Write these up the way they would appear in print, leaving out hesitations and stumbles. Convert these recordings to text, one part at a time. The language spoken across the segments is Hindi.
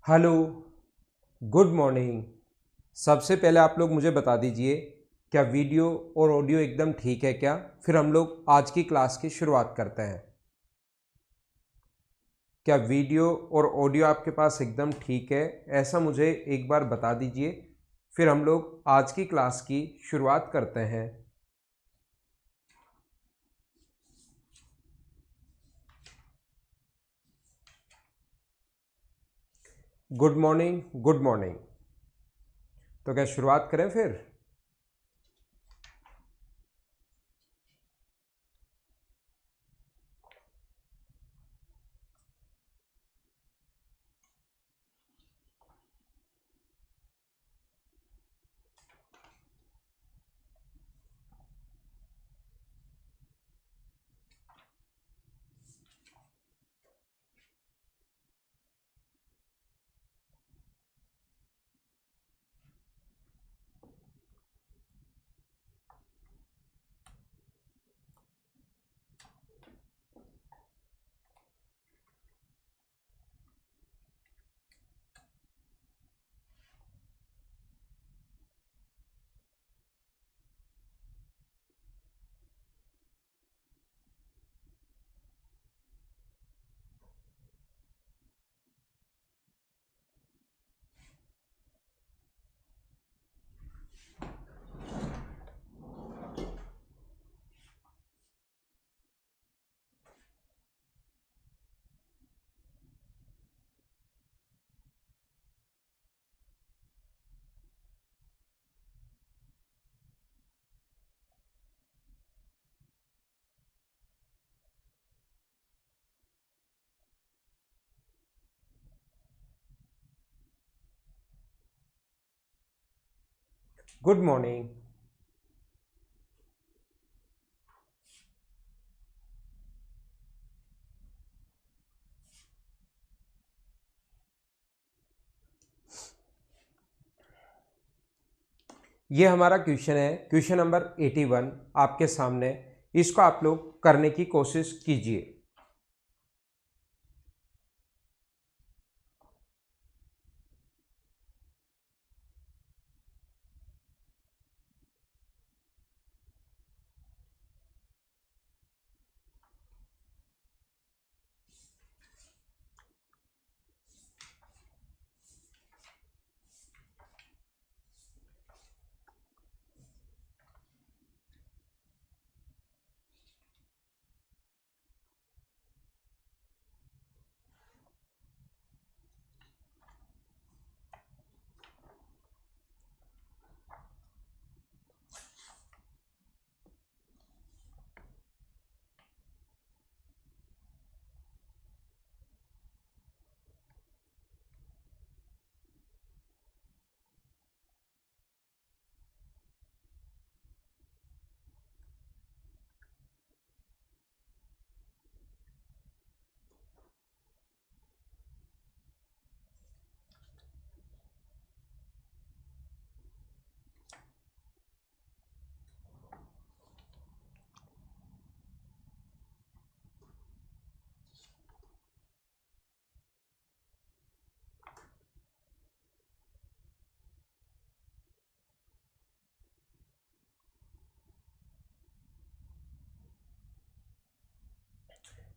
Hello, good morning. सबसे पहले आप लोग मुझे बता दीजिए, क्या वीडियो और ऑडियो एकदम ठीक है क्या? फिर हम लोग आज की क्लास की शुरुआत करते हैं। क्या वीडियो और ऑडियो आपके पास एकदम ठीक है? ऐसा मुझे एक बार बता दीजिए, फिर हम लोग आज की क्लास की शुरुआत करते हैं। Good morning, good morning. तो क्या शुरुआत करें फिर? Good morning. ये हमारा क्वेश्चन है, क्वेश्चन नंबर 81 आपके सामने। इसको आप लोग करने की कोशिश कीजिए।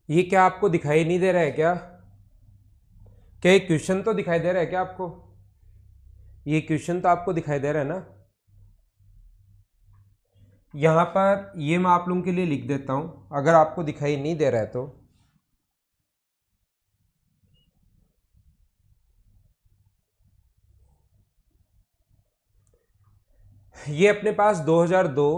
ये क्या आपको दिखाई नहीं दे रहा है क्या? क्या ये क्वेश्चन तो दिखाई दे रहा है क्या आपको? ये क्वेश्चन तो आपको दिखाई दे रहा है ना? यहां पर ये मैं आप लोगों के लिए लिख देता हूं, अगर आपको दिखाई नहीं दे रहा है तो। ये अपने पास 2002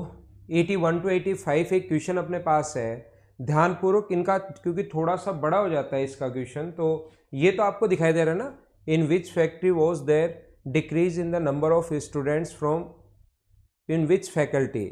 81 टू 85 एक क्वेश्चन अपने पास है। ध्यानपूर्वक इनका, क्योंकि थोड़ा सा बड़ा हो जाता है इसका क्वेश्चन, तो ये तो आपको दिखाई दे रहा है ना। In which factory was there decrease in the number of students from, in which faculty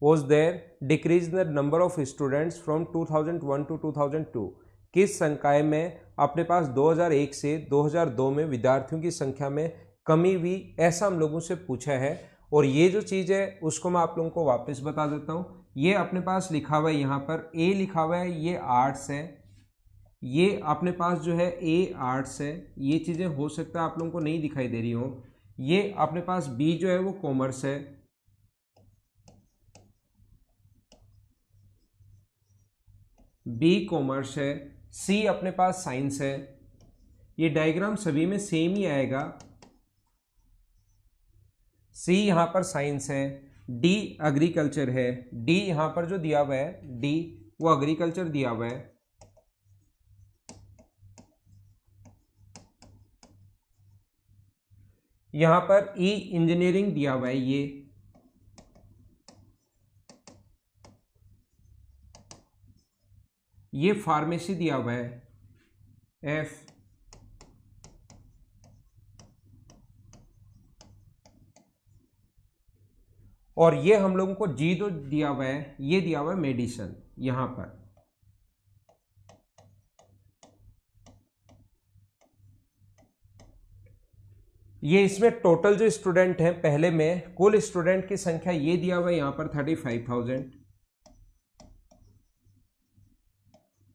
was there decrease in the number of students from 2001 to 2002। किस संकाय में अपने पास 2001 से 2002 में विद्यार्थियों की संख्या में कमी हुई, ऐसा हम लोगों से पूछा है। और ये जो चीज़ है उसको मैं आप लोगों को वापस बता देता हूँ। ये अपने पास लिखा हुआ है, यहाँ पर ए लिखा हुआ है, ये आर्ट्स है, ये अपने पास जो है ए आर्ट्स है, ये चीज़ें हो सकता है आप लोगों को नहीं दिखाई दे रही हो। ये अपने पास बी जो है वो कॉमर्स है, बी कॉमर्स है, सी अपने पास साइंस है। ये डायग्राम सभी में सेम ही आएगा। सी यहाँ पर साइंस है, डी एग्रीकल्चर है, डी यहाँ पर जो दिया हुआ है डी वो एग्रीकल्चर दिया हुआ है। यहाँ पर ई इंजीनियरिंग दिया हुआ है, ये फार्मेसी दिया हुआ है एफ, और ये हम लोगों को जी जो दिया हुआ है ये दिया हुआ है मेडिसिन यहां पर। ये इसमें टोटल जो स्टूडेंट हैं पहले में कुल स्टूडेंट की संख्या ये दिया हुआ है यहां पर 35,000,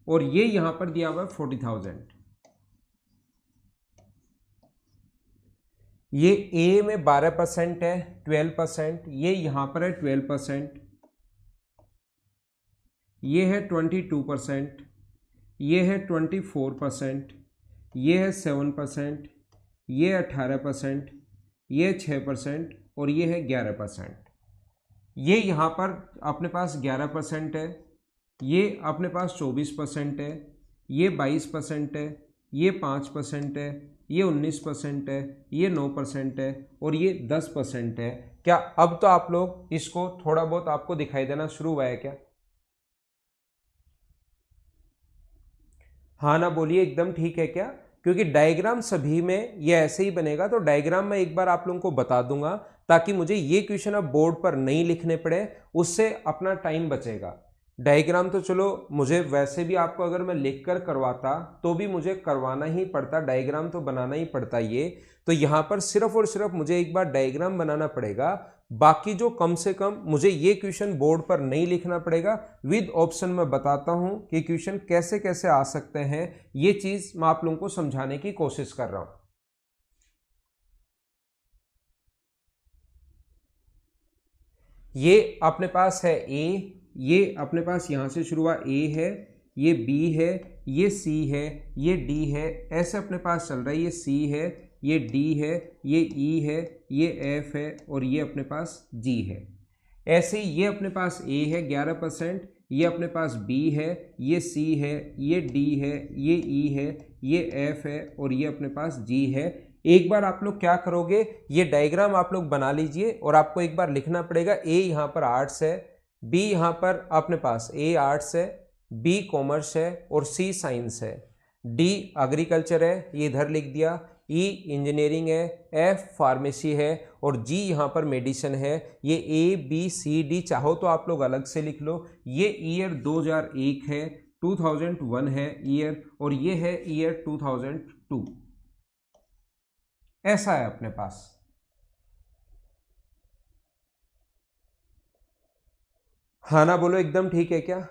और ये यहां पर दिया हुआ है 40,000। ये ए में 12% है 12%, ये यहां पर है 12%, ये है 22%, ये है 24%, ये है 7%, ये 18%, ये 6% और ये है 11%। ये यहाँ पर अपने पास 11% है, ये अपने पास 24% है, ये 22% है, ये 5% है, ये 19% है, ये 9% है और ये 10% है। क्या अब तो आप लोग इसको थोड़ा बहुत आपको दिखाई देना शुरू हुआ है क्या? हाँ ना बोलिए, एकदम ठीक है क्या? क्योंकि डायग्राम सभी में ये ऐसे ही बनेगा, तो डायग्राम मैं एक बार आप लोगों को बता दूंगा ताकि मुझे ये क्वेश्चन अब बोर्ड पर नहीं लिखने पड़े, उससे अपना टाइम बचेगा। डायग्राम तो चलो मुझे वैसे भी आपको अगर मैं लिख कर करवाता तो भी मुझे करवाना ही पड़ता, डायग्राम तो बनाना ही पड़ता। ये तो यहाँ पर सिर्फ और सिर्फ मुझे एक बार डायग्राम बनाना पड़ेगा, बाकी जो कम से कम मुझे ये क्वेश्चन बोर्ड पर नहीं लिखना पड़ेगा। विद ऑप्शन में बताता हूं कि क्वेश्चन कैसे कैसे आ सकते हैं, ये चीज मैं आप लोगों को समझाने की कोशिश कर रहा हूं। ये अपने पास है ए, ये अपने पास यहां से शुरू हुआ ए है, ये बी है, ये सी है, ये डी है, ऐसे अपने पास चल रहा है। ये सी है, ये डी है, ये ई है, ये एफ है और ये अपने पास जी है। ऐसे ही ये अपने पास ए है 11%, ये अपने पास बी है, ये सी है, ये डी है, ये ई है, ये एफ है और ये अपने पास जी है। एक बार आप लोग क्या करोगे, ये डायग्राम आप लोग बना लीजिए और आपको एक बार लिखना पड़ेगा। ए यहाँ पर आर्ट्स है, बी यहाँ पर अपने पास ए आर्ट्स है, बी कॉमर्स है और सी साइंस है, डी एग्रीकल्चर है, ये इधर लिख दिया, ई इंजीनियरिंग है, एफ फार्मेसी है और जी यहाँ पर मेडिसिन है। ये ए बी सी डी चाहो तो आप लोग अलग से लिख लो। ये ईयर 2001 है, 2001 है ईयर, और ये है ईयर 2002। ऐसा है अपने पास। हाँ ना बोलो, एकदम ठीक है क्या?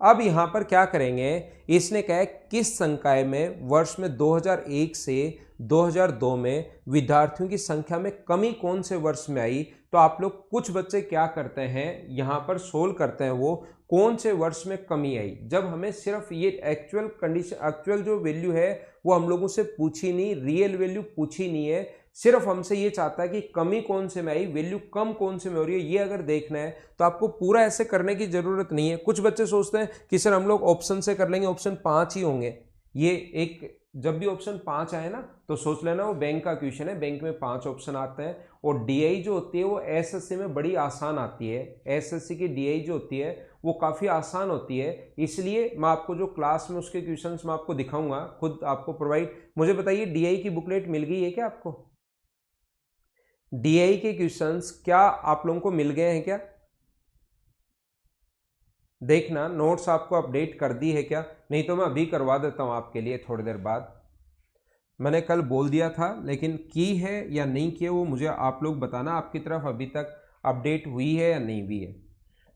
अब यहां पर क्या करेंगे, इसने कहा है किस संकाय में वर्ष में 2001 से 2002 में विद्यार्थियों की संख्या में कमी कौन से वर्ष में आई। तो आप लोग कुछ बच्चे क्या करते हैं, यहां पर सोल्व करते हैं वो कौन से वर्ष में कमी आई, जब हमें सिर्फ ये एक्चुअल कंडीशन, एक्चुअल जो वैल्यू है वो हम लोगों से पूछी नहीं, रियल वैल्यू पूछी नहीं है, सिर्फ हमसे ये चाहता है कि कमी कौन से में आई, वैल्यू कम कौन से में हो रही है। ये अगर देखना है तो आपको पूरा ऐसे करने की जरूरत नहीं है। कुछ बच्चे सोचते हैं कि सर हम लोग ऑप्शन से कर लेंगे, ऑप्शन 5 ही होंगे। ये एक, जब भी ऑप्शन 5 आए ना तो सोच लेना वो बैंक का क्वेश्चन है, बैंक में 5 ऑप्शन आते हैं। और डीआई जो होती है वो एसएससी में बड़ी आसान आती है, एसएससी की डीआई जो होती है वो काफ़ी आसान होती है। इसलिए मैं आपको जो क्लास में उसके क्वेश्चंस मैं आपको दिखाऊंगा, खुद आपको प्रोवाइड। मुझे बताइए डीआई की बुकलेट मिल गई है क्या आपको? डीआई के क्वेश्चंस क्या आप लोगों को मिल गए हैं क्या? देखना नोट्स आपको अपडेट कर दी है क्या, नहीं तो मैं अभी करवा देता हूं आपके लिए थोड़ी देर बाद। मैंने कल बोल दिया था, लेकिन की है या नहीं की है वो मुझे आप लोग बताना, आपकी तरफ अभी तक अपडेट हुई है या नहीं हुई है।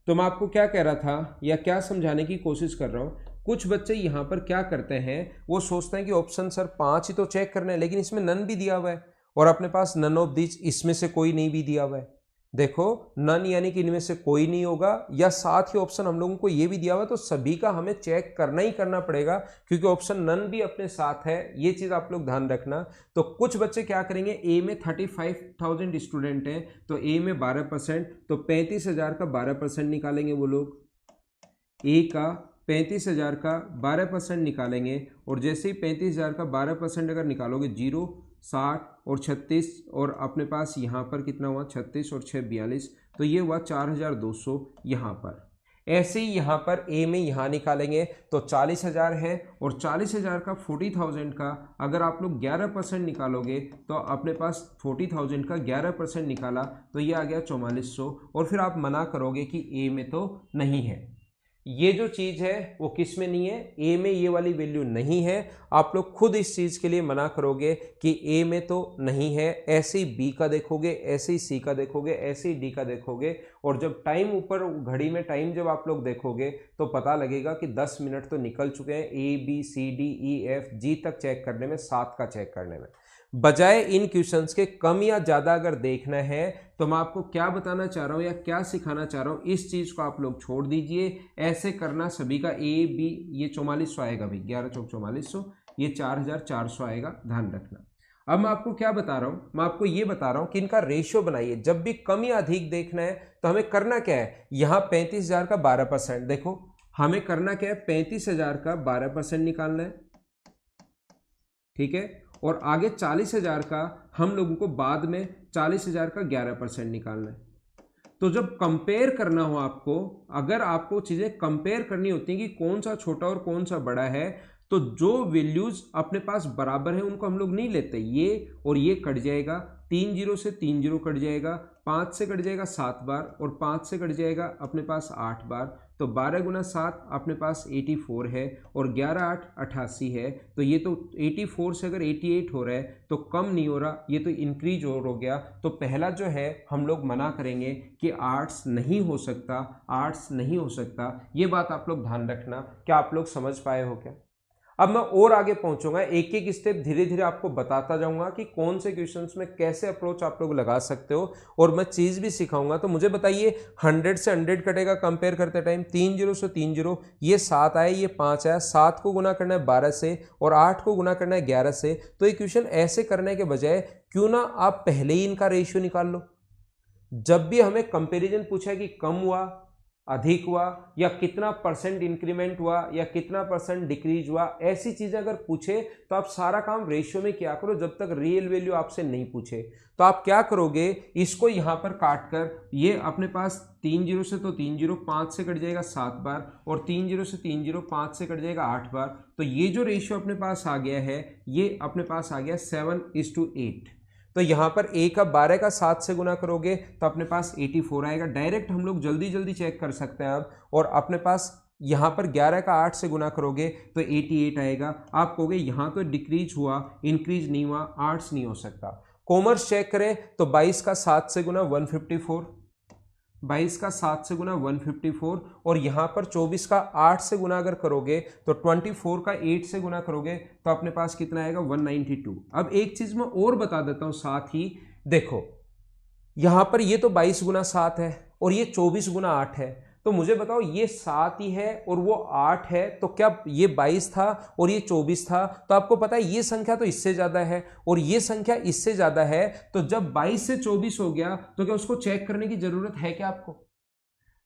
तो मैं आपको क्या कह रहा था या क्या समझाने की कोशिश कर रहा हूँ, कुछ बच्चे यहाँ पर क्या करते हैं, वो सोचते हैं कि ऑप्शन सर 5 ही तो चेक करना है, लेकिन इसमें नन भी दिया हुआ है और अपने पास नन ऑफ दिस, इसमें से कोई नहीं भी दिया हुआ है। देखो नन यानी कि इनमें से कोई नहीं होगा, या साथ ही ऑप्शन हम लोगों को ये भी दिया हुआ है, तो सभी का हमें चेक करना ही करना पड़ेगा क्योंकि ऑप्शन नन भी अपने साथ है। ये चीज आप लोग ध्यान रखना। तो कुछ बच्चे क्या करेंगे, ए में 35,000 स्टूडेंट हैं तो ए में 12%, तो 35,000 का 12% निकालेंगे वो लोग। ए का 35,000 का 12% निकालेंगे और जैसे ही 35,000 का 12% अगर निकालोगे 0, 60 और 36, और अपने पास यहाँ पर कितना हुआ 36 और 6 42, तो ये हुआ 4,200 यहाँ पर। ऐसे ही यहाँ पर ए में यहाँ निकालेंगे तो 40,000 है और 40,000 का 40,000 का अगर आप लोग 11% निकालोगे तो अपने पास 40,000 का 11% निकाला तो ये आ गया 4400, और फिर आप मना करोगे कि ए में तो नहीं है। ये जो चीज है वो किस में नहीं है, ए में ये वाली वैल्यू नहीं है। आप लोग खुद इस चीज के लिए मना करोगे कि ए में तो नहीं है। ऐसे ही बी का देखोगे, ऐसे ही सी का देखोगे, ऐसे ही डी का देखोगे, और जब टाइम ऊपर घड़ी में टाइम जब आप लोग देखोगे तो पता लगेगा कि 10 मिनट तो निकल चुके हैं A B C D E F G तक चेक करने में, 7 का चेक करने में। बजाय इन क्वेश्चंस के कम या ज्यादा अगर देखना है तो मैं आपको क्या बताना चाह रहा हूं या क्या सिखाना चाह रहा हूं, इस चीज को आप लोग छोड़ दीजिए। ऐसे करना सभी का ए बी, ये 4400 आएगा भाई, 11 चौक 4400, ये 4,400 आएगा, ध्यान रखना। अब मैं आपको क्या बता रहा हूं, मैं आपको ये बता रहा हूं कि इनका रेशियो बनाइए। जब भी कम या अधिक देखना है तो हमें करना क्या है, यहां 35,000 का 12%, देखो हमें करना क्या है, 35,000 का 12% निकालना है, ठीक है, और आगे 40,000 का हम लोगों को बाद में 40,000 का 11% निकालना है। तो जब कंपेयर करना हो आपको, अगर आपको चीजें कंपेयर करनी होती हैं कि कौन सा छोटा और कौन सा बड़ा है, तो जो वैल्यूज अपने पास बराबर है उनको हम लोग नहीं लेते, ये और ये कट जाएगा, 3 0 से 3 0 कट जाएगा, 5 से कट जाएगा 7 बार, और 5 से कट जाएगा अपने पास 8 बार, तो 12 गुना 7 अपने पास 84 है, और 11 8 88 है, तो ये तो 84 से अगर 88 हो रहा है तो कम नहीं हो रहा, ये तो इंक्रीज हो गया। तो पहला जो है हम लोग मना करेंगे कि आर्ट्स नहीं हो सकता, आर्ट्स नहीं हो सकता। ये बात आप लोग ध्यान रखना। क्या आप लोग समझ पाए हो क्या? अब मैं और आगे पहुंचूंगा, एक एक स्टेप धीरे धीरे आपको बताता जाऊंगा कि कौन से क्वेश्चंस में कैसे अप्रोच आप लोग लगा सकते हो, और मैं चीज भी सिखाऊंगा। तो मुझे बताइए 100 से 100 कटेगा कंपेयर करते टाइम, 3 0 से 3 0, ये 7 आया, ये 5 आया, 7 को गुना करना है 12 से और 8 को गुना करना है 11 से। तो ये क्वेश्चन ऐसे करने के बजाय क्यों ना आप पहले ही इनका रेशियो निकाल लो। जब भी हमें कंपेरिजन पूछा है कि कम हुआ, अधिक हुआ, या कितना परसेंट इंक्रीमेंट हुआ, या कितना परसेंट डिक्रीज हुआ, ऐसी चीजें अगर पूछे तो आप सारा काम रेशियो में किया करो जब तक रियल वैल्यू आपसे नहीं पूछे। तो आप क्या करोगे, इसको यहां पर काट कर, ये अपने पास 3 0 से तो 3 0, 5 से कट जाएगा 7 बार, और 3 0 से 3 0, 5 से कट जाएगा 8 बार, तो ये जो रेशियो अपने पास आ गया है ये अपने पास आ गया 7:8। तो यहां पर a का 12 का 7 से गुना करोगे तो अपने पास 84 आएगा। डायरेक्ट हम लोग जल्दी जल्दी चेक कर सकते हैं अब। और अपने पास यहां पर 11 का 8 से गुना करोगे तो 88 आएगा। आप कहोगे यहां तो डिक्रीज हुआ, इंक्रीज नहीं हुआ, आर्ट्स नहीं हो सकता। कॉमर्स चेक करें तो 22 का 7 से गुना 154, 22 का 7 से गुना 154, और यहां पर 24 का 8 से गुना अगर करोगे तो 24 का 8 से गुना करोगे तो अपने पास कितना आएगा 192। अब एक चीज मैं और बता देता हूं साथ ही, देखो यहां पर ये तो 22 गुना 7 है और ये 24 गुना 8 है, तो मुझे बताओ ये 7 ही है और वो 8 है, तो क्या ये 22 था और ये 24 था? तो आपको पता है ये संख्या तो इससे ज्यादा है और ये संख्या इससे ज्यादा है, तो जब 22 से 24 हो गया तो क्या उसको चेक करने की जरूरत है क्या आपको?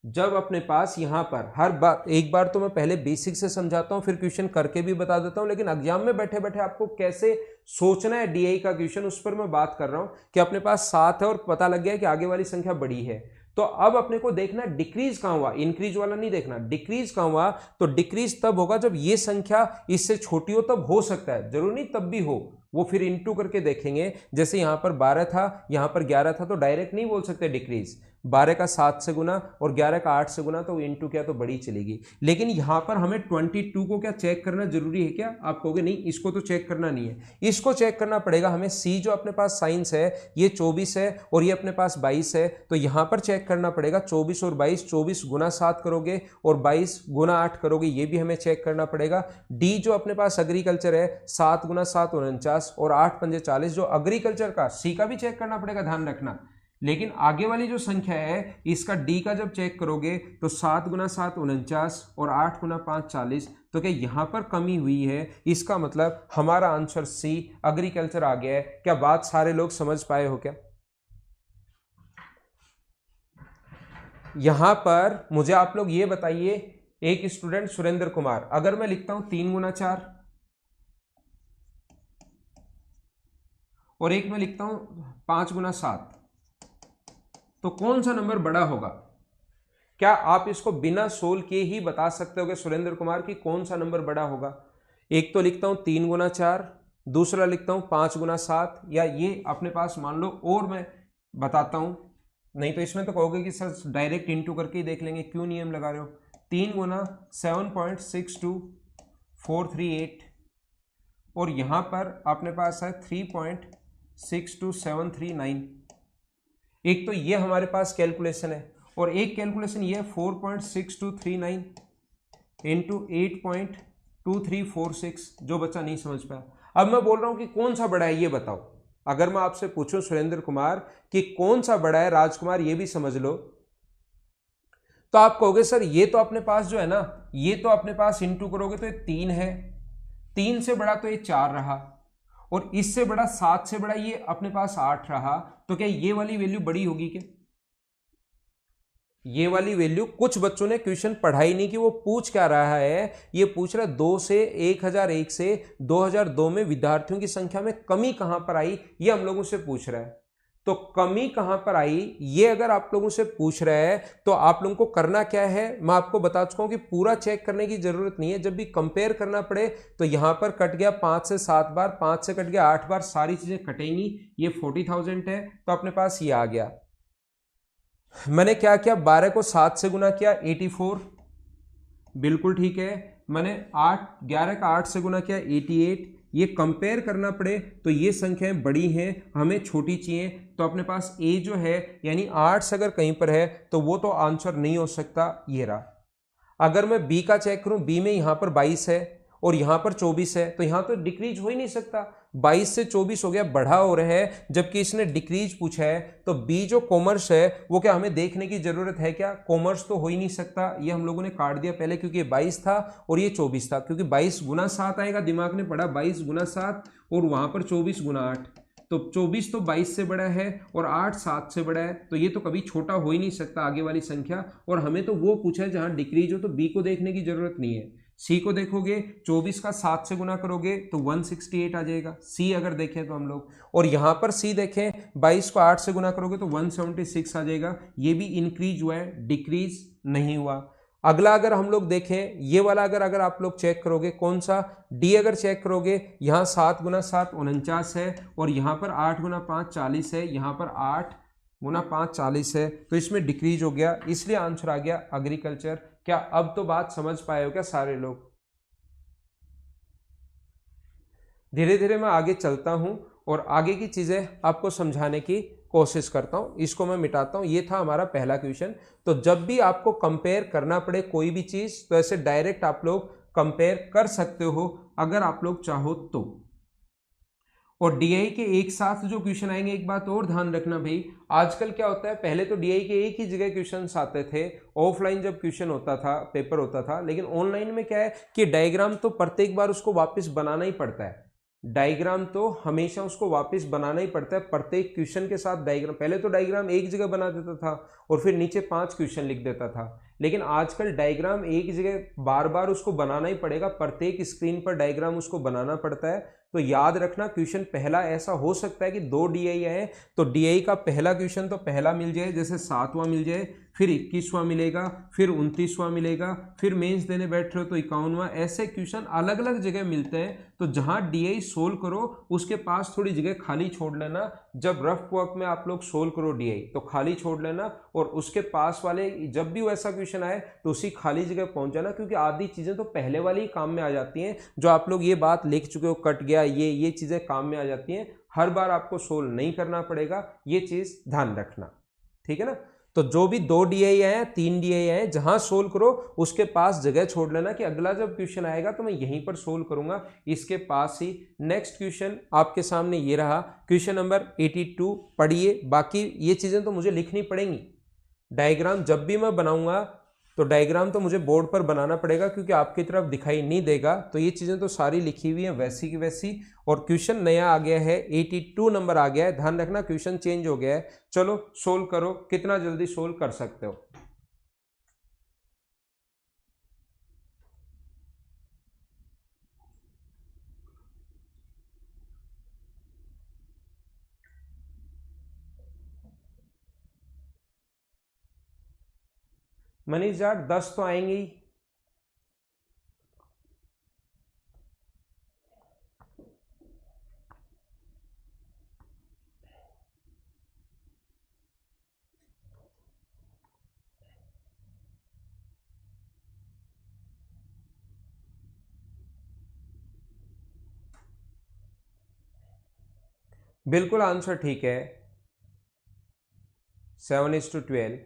जब अपने पास यहां पर हर बार, एक बार तो मैं पहले बेसिक से समझाता हूं फिर क्वेश्चन करके भी बता देता हूं, लेकिन एग्जाम में बैठे बैठे आपको कैसे सोचना है डीआई का क्वेश्चन उस पर मैं बात कर रहा हूं कि अपने पास 7 है और पता लग गया कि आगे वाली संख्या बड़ी है। तो अब अपने को देखना डिक्रीज कहां हुआ, इंक्रीज वाला नहीं देखना, डिक्रीज कहां हुआ। तो डिक्रीज तब होगा जब ये संख्या इससे छोटी हो, तब हो सकता है, जरूर नहीं तब भी हो, वो फिर इंटू करके देखेंगे। जैसे यहाँ पर 12 था, यहाँ पर 11 था, तो डायरेक्ट नहीं बोल सकते डिक्रीज। 12 का 7 से गुना और 11 का 8 से गुना, तो इंटू क्या तो बड़ी चलेगी। लेकिन यहाँ पर हमें 22 को क्या चेक करना जरूरी है क्या? आप कहोगे नहीं, इसको तो चेक करना नहीं है। इसको चेक करना पड़ेगा हमें। सी जो अपने पास साइंस है ये 24 है और ये अपने पास 22 है, तो यहाँ पर चेक करना पड़ेगा 24 और 22। 24 गुना 7 करोगे और 22 गुना 8 करोगे, ये भी हमें चेक करना पड़ेगा। डी जो अपने पास एग्रीकल्चर है 7 गुना 7 49 और 8 पंजे 40, जो एग्रीकल्चर का सी का भी चेक करना पड़ेगा, ध्यान रखना। लेकिन आगे वाली जो संख्या है इसका डी का जब चेक करोगे तो 7 गुना 7 49 और 8 गुना 5 40, तो क्या यहाँ पर कमी हुई है? इसका मतलब हमारा आंसर सी एग्रीकल्चर आ गया है। क्या बात सारे लोग समझ पाए हो क्या? यहां पर मुझे आप लोग ये बताइए, एक स्टूडेंट सुरेंद्र कुमार, अगर मैं लिखता हूं 3 गुना 4 और एक मैं लिखता हूं 5 गुना 7, तो कौन सा नंबर बड़ा होगा? क्या आप इसको बिना सोल्व किए ही बता सकते हो सुरेंद्र कुमार कि कौन सा नंबर बड़ा होगा? एक तो लिखता हूं 3 गुना 4, दूसरा लिखता हूं 5 गुना 7, या ये अपने पास मान लो और मैं बताता हूं। नहीं तो इसमें तो कहोगे कि सर डायरेक्ट इंटू करके ही देख लेंगे, क्यों नियम लगा रहे हो? 3 गुना 7.62438 और यहां पर अपने पास है 3.62739। एक तो ये हमारे पास कैलकुलेशन है और एक कैलकुलेशन ये है 4.6239 इंटू 8.2346, जो बच्चा नहीं समझ पाया। अब मैं बोल रहा हूं कि कौन सा बड़ा है ये बताओ। अगर मैं आपसे पूछूं सुरेंद्र कुमार कि कौन सा बड़ा है, राजकुमार ये भी समझ लो, तो आप कहोगे सर ये तो अपने पास जो है ना, ये तो अपने पास इंटू करोगे तो ये 3 है, 3 से बड़ा तो ये 4 रहा, और इससे बड़ा 7 से बड़ा ये अपने पास 8 रहा। तो क्या ये वाली वैल्यू बड़ी होगी क्या? ये वाली वैल्यू, कुछ बच्चों ने क्वेश्चन पढ़ा ही नहीं कि वो पूछ क्या रहा है। ये पूछ रहा है 2 से 1001 से 2002 में विद्यार्थियों की संख्या में कमी कहां पर आई, ये हम लोगों से पूछ रहा है। तो कमी कहां पर आई ये अगर आप लोगों से पूछ रहा है तो आप लोगों को करना क्या है, मैं आपको बता चुका हूं कि पूरा चेक करने की जरूरत नहीं है। जब भी कंपेयर करना पड़े तो यहां पर कट गया 5 से 7 बार, 5 से कट गया 8 बार, सारी चीजें कटेंगी। ये 40,000 है तो अपने पास ये आ गया। मैंने क्या किया, 12 को 7 से गुना किया 84, बिल्कुल ठीक है। मैंने 11 का 8 से गुना किया 88। ये कंपेयर करना पड़े तो ये संख्याएं बड़ी हैं, हमें छोटी चाहिए, तो अपने पास ए जो है यानी 8 से अगर कहीं पर है तो वो तो आंसर नहीं हो सकता, ये रहा। अगर मैं बी का चेक करूं, बी में यहां पर 22 है और यहां पर 24 है, तो यहां तो डिक्रीज हो ही नहीं सकता। 22 से 24 हो गया, बढ़ा हो रहा है, जबकि इसने डिक्रीज पूछा है। तो बी जो कॉमर्स है वो क्या हमें देखने की जरूरत है क्या? कॉमर्स तो हो ही नहीं सकता, ये हम लोगों ने काट दिया पहले, क्योंकि ये 22 था और ये 24 था। क्योंकि 22 गुना 7 आएगा, दिमाग ने पढ़ा 22 गुना 7 और वहां पर 24 गुना 8, तो 24 तो 22 से बड़ा है और 8 7 से बड़ा है, तो ये तो कभी छोटा हो ही नहीं सकता आगे वाली संख्या। और हमें तो वो पूछा है जहां डिक्रीज हो, तो बी को देखने की जरूरत नहीं है। सी को देखोगे, 24 का 7 से गुना करोगे तो 168 आ जाएगा, सी अगर देखें तो हम लोग। और यहां पर सी देखें, 22 को 8 से गुना करोगे तो 176 आ जाएगा। ये भी इंक्रीज हुआ है, डिक्रीज नहीं हुआ। अगला अगर हम लोग देखें, ये वाला अगर आप लोग चेक करोगे, कौन सा? डी अगर चेक करोगे, यहाँ 7 गुना 7 49 है और यहाँ पर 8 गुना 5 40 है, यहाँ पर 8 गुना 5 40 है, तो इसमें डिक्रीज हो गया, इसलिए आंसर आ गया एग्रीकल्चर। क्या अब तो बात समझ पाए हो क्या सारे लोग? धीरे धीरे मैं आगे चलता हूं और आगे की चीजें आपको समझाने की कोशिश करता हूं। इसको मैं मिटाता हूं। ये था हमारा पहला क्वेश्चन। तो जब भी आपको कंपेयर करना पड़े कोई भी चीज, तो ऐसे डायरेक्ट आप लोग कंपेयर कर सकते हो अगर आप लोग चाहो तो। और डीआई के एक साथ जो क्वेश्चन आएंगे, एक बात और ध्यान रखना भाई, आजकल क्या होता है, पहले तो डीआई के एक ही जगह क्वेश्चंस आते थे ऑफलाइन जब क्वेश्चन होता था, पेपर होता था। लेकिन ऑनलाइन में क्या है कि डायग्राम तो प्रत्येक बार उसको वापस बनाना ही पड़ता है। डायग्राम तो हमेशा उसको वापस बनाना ही पड़ता है प्रत्येक क्वेश्चन के साथ। डायग्राम पहले तो डायग्राम एक जगह बना देता था और फिर नीचे 5 क्वेश्चन लिख देता था, लेकिन आजकल डायग्राम एक जगह बार बार उसको बनाना ही पड़ेगा, प्रत्येक स्क्रीन पर डायग्राम उसको बनाना पड़ता है, तो याद रखना क्वेश्चन पहला ऐसा हो सकता है कि 2 DI आए, तो DI का पहला क्वेश्चन तो पहला मिल जाए, जैसे 7वां मिल जाए, फिर 21वां मिलेगा, फिर 29वां मिलेगा, फिर मेंस देने बैठ रहे हो तो 51वां, ऐसे क्वेश्चन अलग अलग जगह मिलते हैं। तो जहां DI सोल्व करो उसके पास थोड़ी जगह खाली छोड़ लेना। जब रफ वर्क में आप लोग सोल्व करो DI तो खाली छोड़ लेना, और उसके पास वाले जब भी वैसा क्वेश्चन आए तो उसी खाली जगह पहुंच जाना, क्योंकि आधी चीजें तो पहले वाली ही काम में आ जाती हैं। जो आप लोग ये बात लिख चुके हो कट गया, ये चीजें काम में आ जाती हैं, हर बार आपको सोल्व नहीं करना पड़ेगा, ये चीज ध्यान रखना, ठीक है ना। तो जो भी 2 DI आए, 3 DI आए, जहां सोल्व करो उसके पास जगह छोड़ लेना कि अगला जब क्वेश्चन आएगा तो मैं यहीं पर सोल्व करूंगा, इसके पास ही। नेक्स्ट क्वेश्चन आपके सामने ये रहा, क्वेश्चन नंबर 82 पढ़िए। बाकी ये चीजें तो मुझे लिखनी पड़ेंगी, डायग्राम जब भी मैं बनाऊंगा तो डायग्राम तो मुझे बोर्ड पर बनाना पड़ेगा, क्योंकि आपकी तरफ दिखाई नहीं देगा। तो ये चीजें तो सारी लिखी हुई हैं वैसी की वैसी। और क्वेश्चन नया आ गया है, 82 नंबर आ गया है, ध्यान रखना क्वेश्चन चेंज हो गया है। चलो सोल्व करो, कितना जल्दी सोल्व कर सकते हो। मनीष यार 10 तो आएंगे ही। बिल्कुल आंसर ठीक है, 7:12।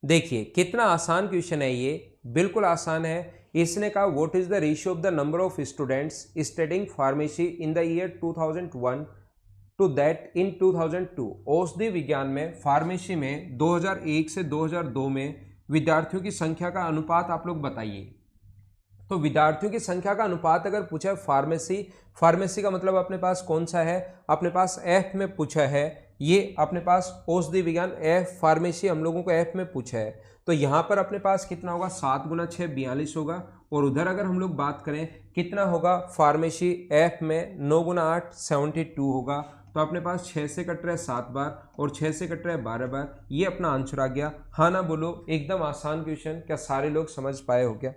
देखिए कितना आसान क्वेश्चन है ये, बिल्कुल आसान है। इसने कहा what is the ratio of the number of students studying pharmacy in the year 2001 to that in 2002। औषधि विज्ञान में फार्मेसी में 2001 से 2002 में विद्यार्थियों की संख्या का अनुपात आप लोग बताइए। तो विद्यार्थियों की संख्या का अनुपात अगर पूछा है फार्मेसी, फार्मेसी का मतलब अपने पास कौन सा है, अपने पास एफ में पूछा है। ये अपने पास औषधि विज्ञान एफ फार्मेसी हम लोगों को एफ में पूछा है। तो यहाँ पर अपने पास कितना होगा, 7 गुना 6 42 होगा। और उधर अगर हम लोग बात करें कितना होगा, फार्मेसी एफ में 9 गुना 8 72 होगा। तो अपने पास 6 से कट रहा है 7 बार और 6 से कट रहा है 12 बार। ये अपना आंसर आ गया। हाँ ना बोलो, एकदम आसान क्वेश्चन, क्या सारे लोग समझ पाए हो क्या।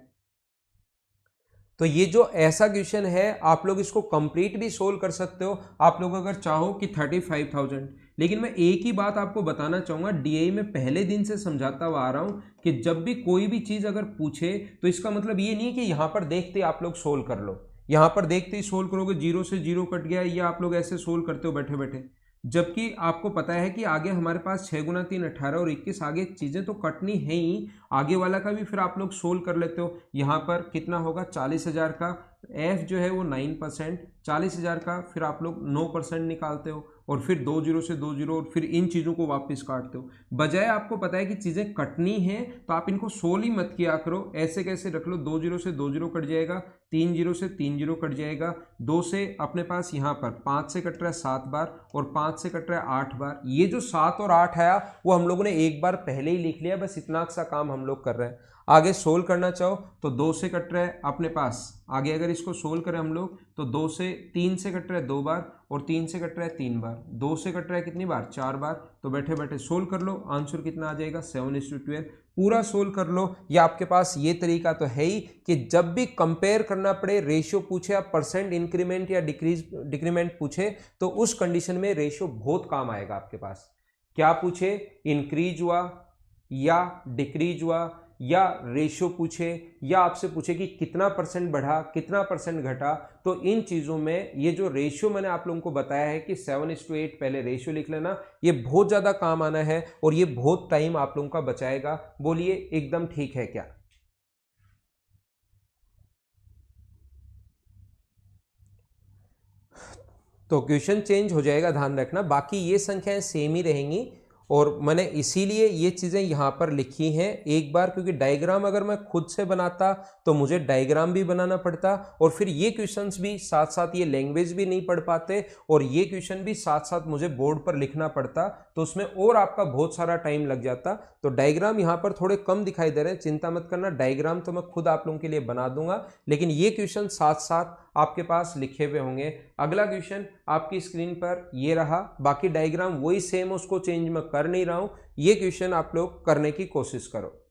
तो ये जो ऐसा क्वेश्चन है आप लोग इसको कंप्लीट भी सोल्व कर सकते हो आप लोग अगर चाहो कि 35,000। लेकिन मैं एक ही बात आपको बताना चाहूंगा, DI में पहले दिन से समझाता हुआ आ रहा हूं कि जब भी कोई भी चीज अगर पूछे तो इसका मतलब ये नहीं कि यहां पर देखते आप लोग सोल्व कर लो, यहां पर देखते ही सोल्व करोगे, 0 से 0 कट गया, ये आप लोग ऐसे सोल्व करते हो बैठे बैठे। जबकि आपको पता है कि आगे हमारे पास 6 गुना 3 18 और 21, आगे चीजें तो कटनी है ही, आगे वाला का भी फिर आप लोग सोल्व कर लेते हो। यहाँ पर कितना होगा, 40,000 का एफ जो है वो 9%, 40,000 का फिर आप लोग 9% निकालते हो और फिर 2 0 से 2 0 और फिर इन चीज़ों को वापस काटते हो। बजाय आपको पता है कि चीज़ें कटनी है तो आप इनको सोल्व ही मत किया करो, ऐसे कैसे रख लो, 2 0 से 2 0 कट जाएगा, 3 0 से 3 0 कट जाएगा, 2 से अपने पास यहाँ पर 5 से कट रहा है 7 बार और 5 से कट रहा है 8 बार। ये जो 7 और 8 आया वो हम लोगों ने एक बार पहले ही लिख लिया, बस इतना सा काम हम लोग कर रहे हैं। आगे सोल्व करना चाहो तो 2 से कट रहा है अपने पास, आगे अगर इसको सोल्व करें हम लोग तो 2 से 3 से कट रहा है 2 बार और 3 से कट रहा है 3 बार, 2 से कट रहा है कितनी बार, 4 बार। तो बैठे बैठे सोल्व कर लो, आंसर कितना आ जाएगा, 7:12। पूरा सोल्व कर लो। या आपके पास ये तरीका तो है ही कि जब भी कंपेयर करना पड़े, रेशियो पूछे या परसेंट इंक्रीमेंट या डिक्रीमेंट पूछे, तो उस कंडीशन में रेशियो बहुत काम आएगा आपके पास। क्या पूछे, इंक्रीज हुआ या डिक्रीज हुआ, या रेशियो पूछे, या आपसे पूछे कि कितना परसेंट बढ़ा कितना परसेंट घटा, तो इन चीज़ों में ये जो रेशियो मैंने आप लोगों को बताया है कि 7:8 पहले रेशियो लिख लेना, ये बहुत ज़्यादा काम आना है और ये बहुत टाइम आप लोगों का बचाएगा। बोलिए एकदम ठीक है क्या। तो क्वेश्चन चेंज हो जाएगा, ध्यान रखना, बाकी ये संख्याएं सेम ही रहेंगी और मैंने इसीलिए ये चीज़ें यहाँ पर लिखी हैं एक बार, क्योंकि डायग्राम अगर मैं खुद से बनाता तो मुझे डायग्राम भी बनाना पड़ता और फिर ये क्वेश्चंस भी साथ साथ, ये लैंग्वेज भी नहीं पढ़ पाते और ये क्वेश्चन भी साथ साथ मुझे बोर्ड पर लिखना पड़ता, तो उसमें और आपका बहुत सारा टाइम लग जाता। तो डायग्राम यहाँ पर थोड़े कम दिखाई दे रहे हैं, चिंता मत करना, डायग्राम तो मैं खुद आप लोगों के लिए बना दूंगा, लेकिन ये क्वेश्चन साथ साथ आपके पास लिखे हुए होंगे। अगला क्वेश्चन आपकी स्क्रीन पर ये रहा, बाकी डायग्राम वही सेम, उसको चेंज मैं कर नहीं रहा हूं। ये क्वेश्चन आप लोग करने की कोशिश करो।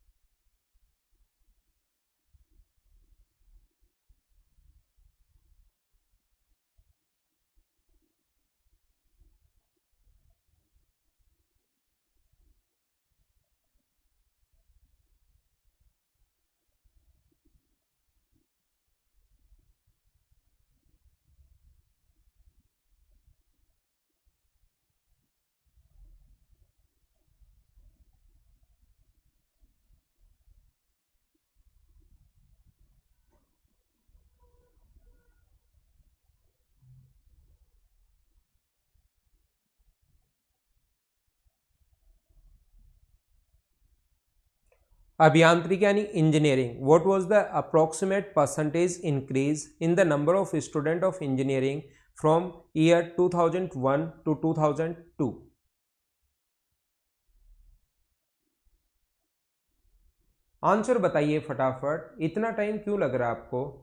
अभियांत्रिकी यानी engineering, what was the approximate percentage increase in the number of student of engineering from year 2001 to 2002। Answer बताइए फटाफट, इतना टाइम क्यों लग रहा है आपको?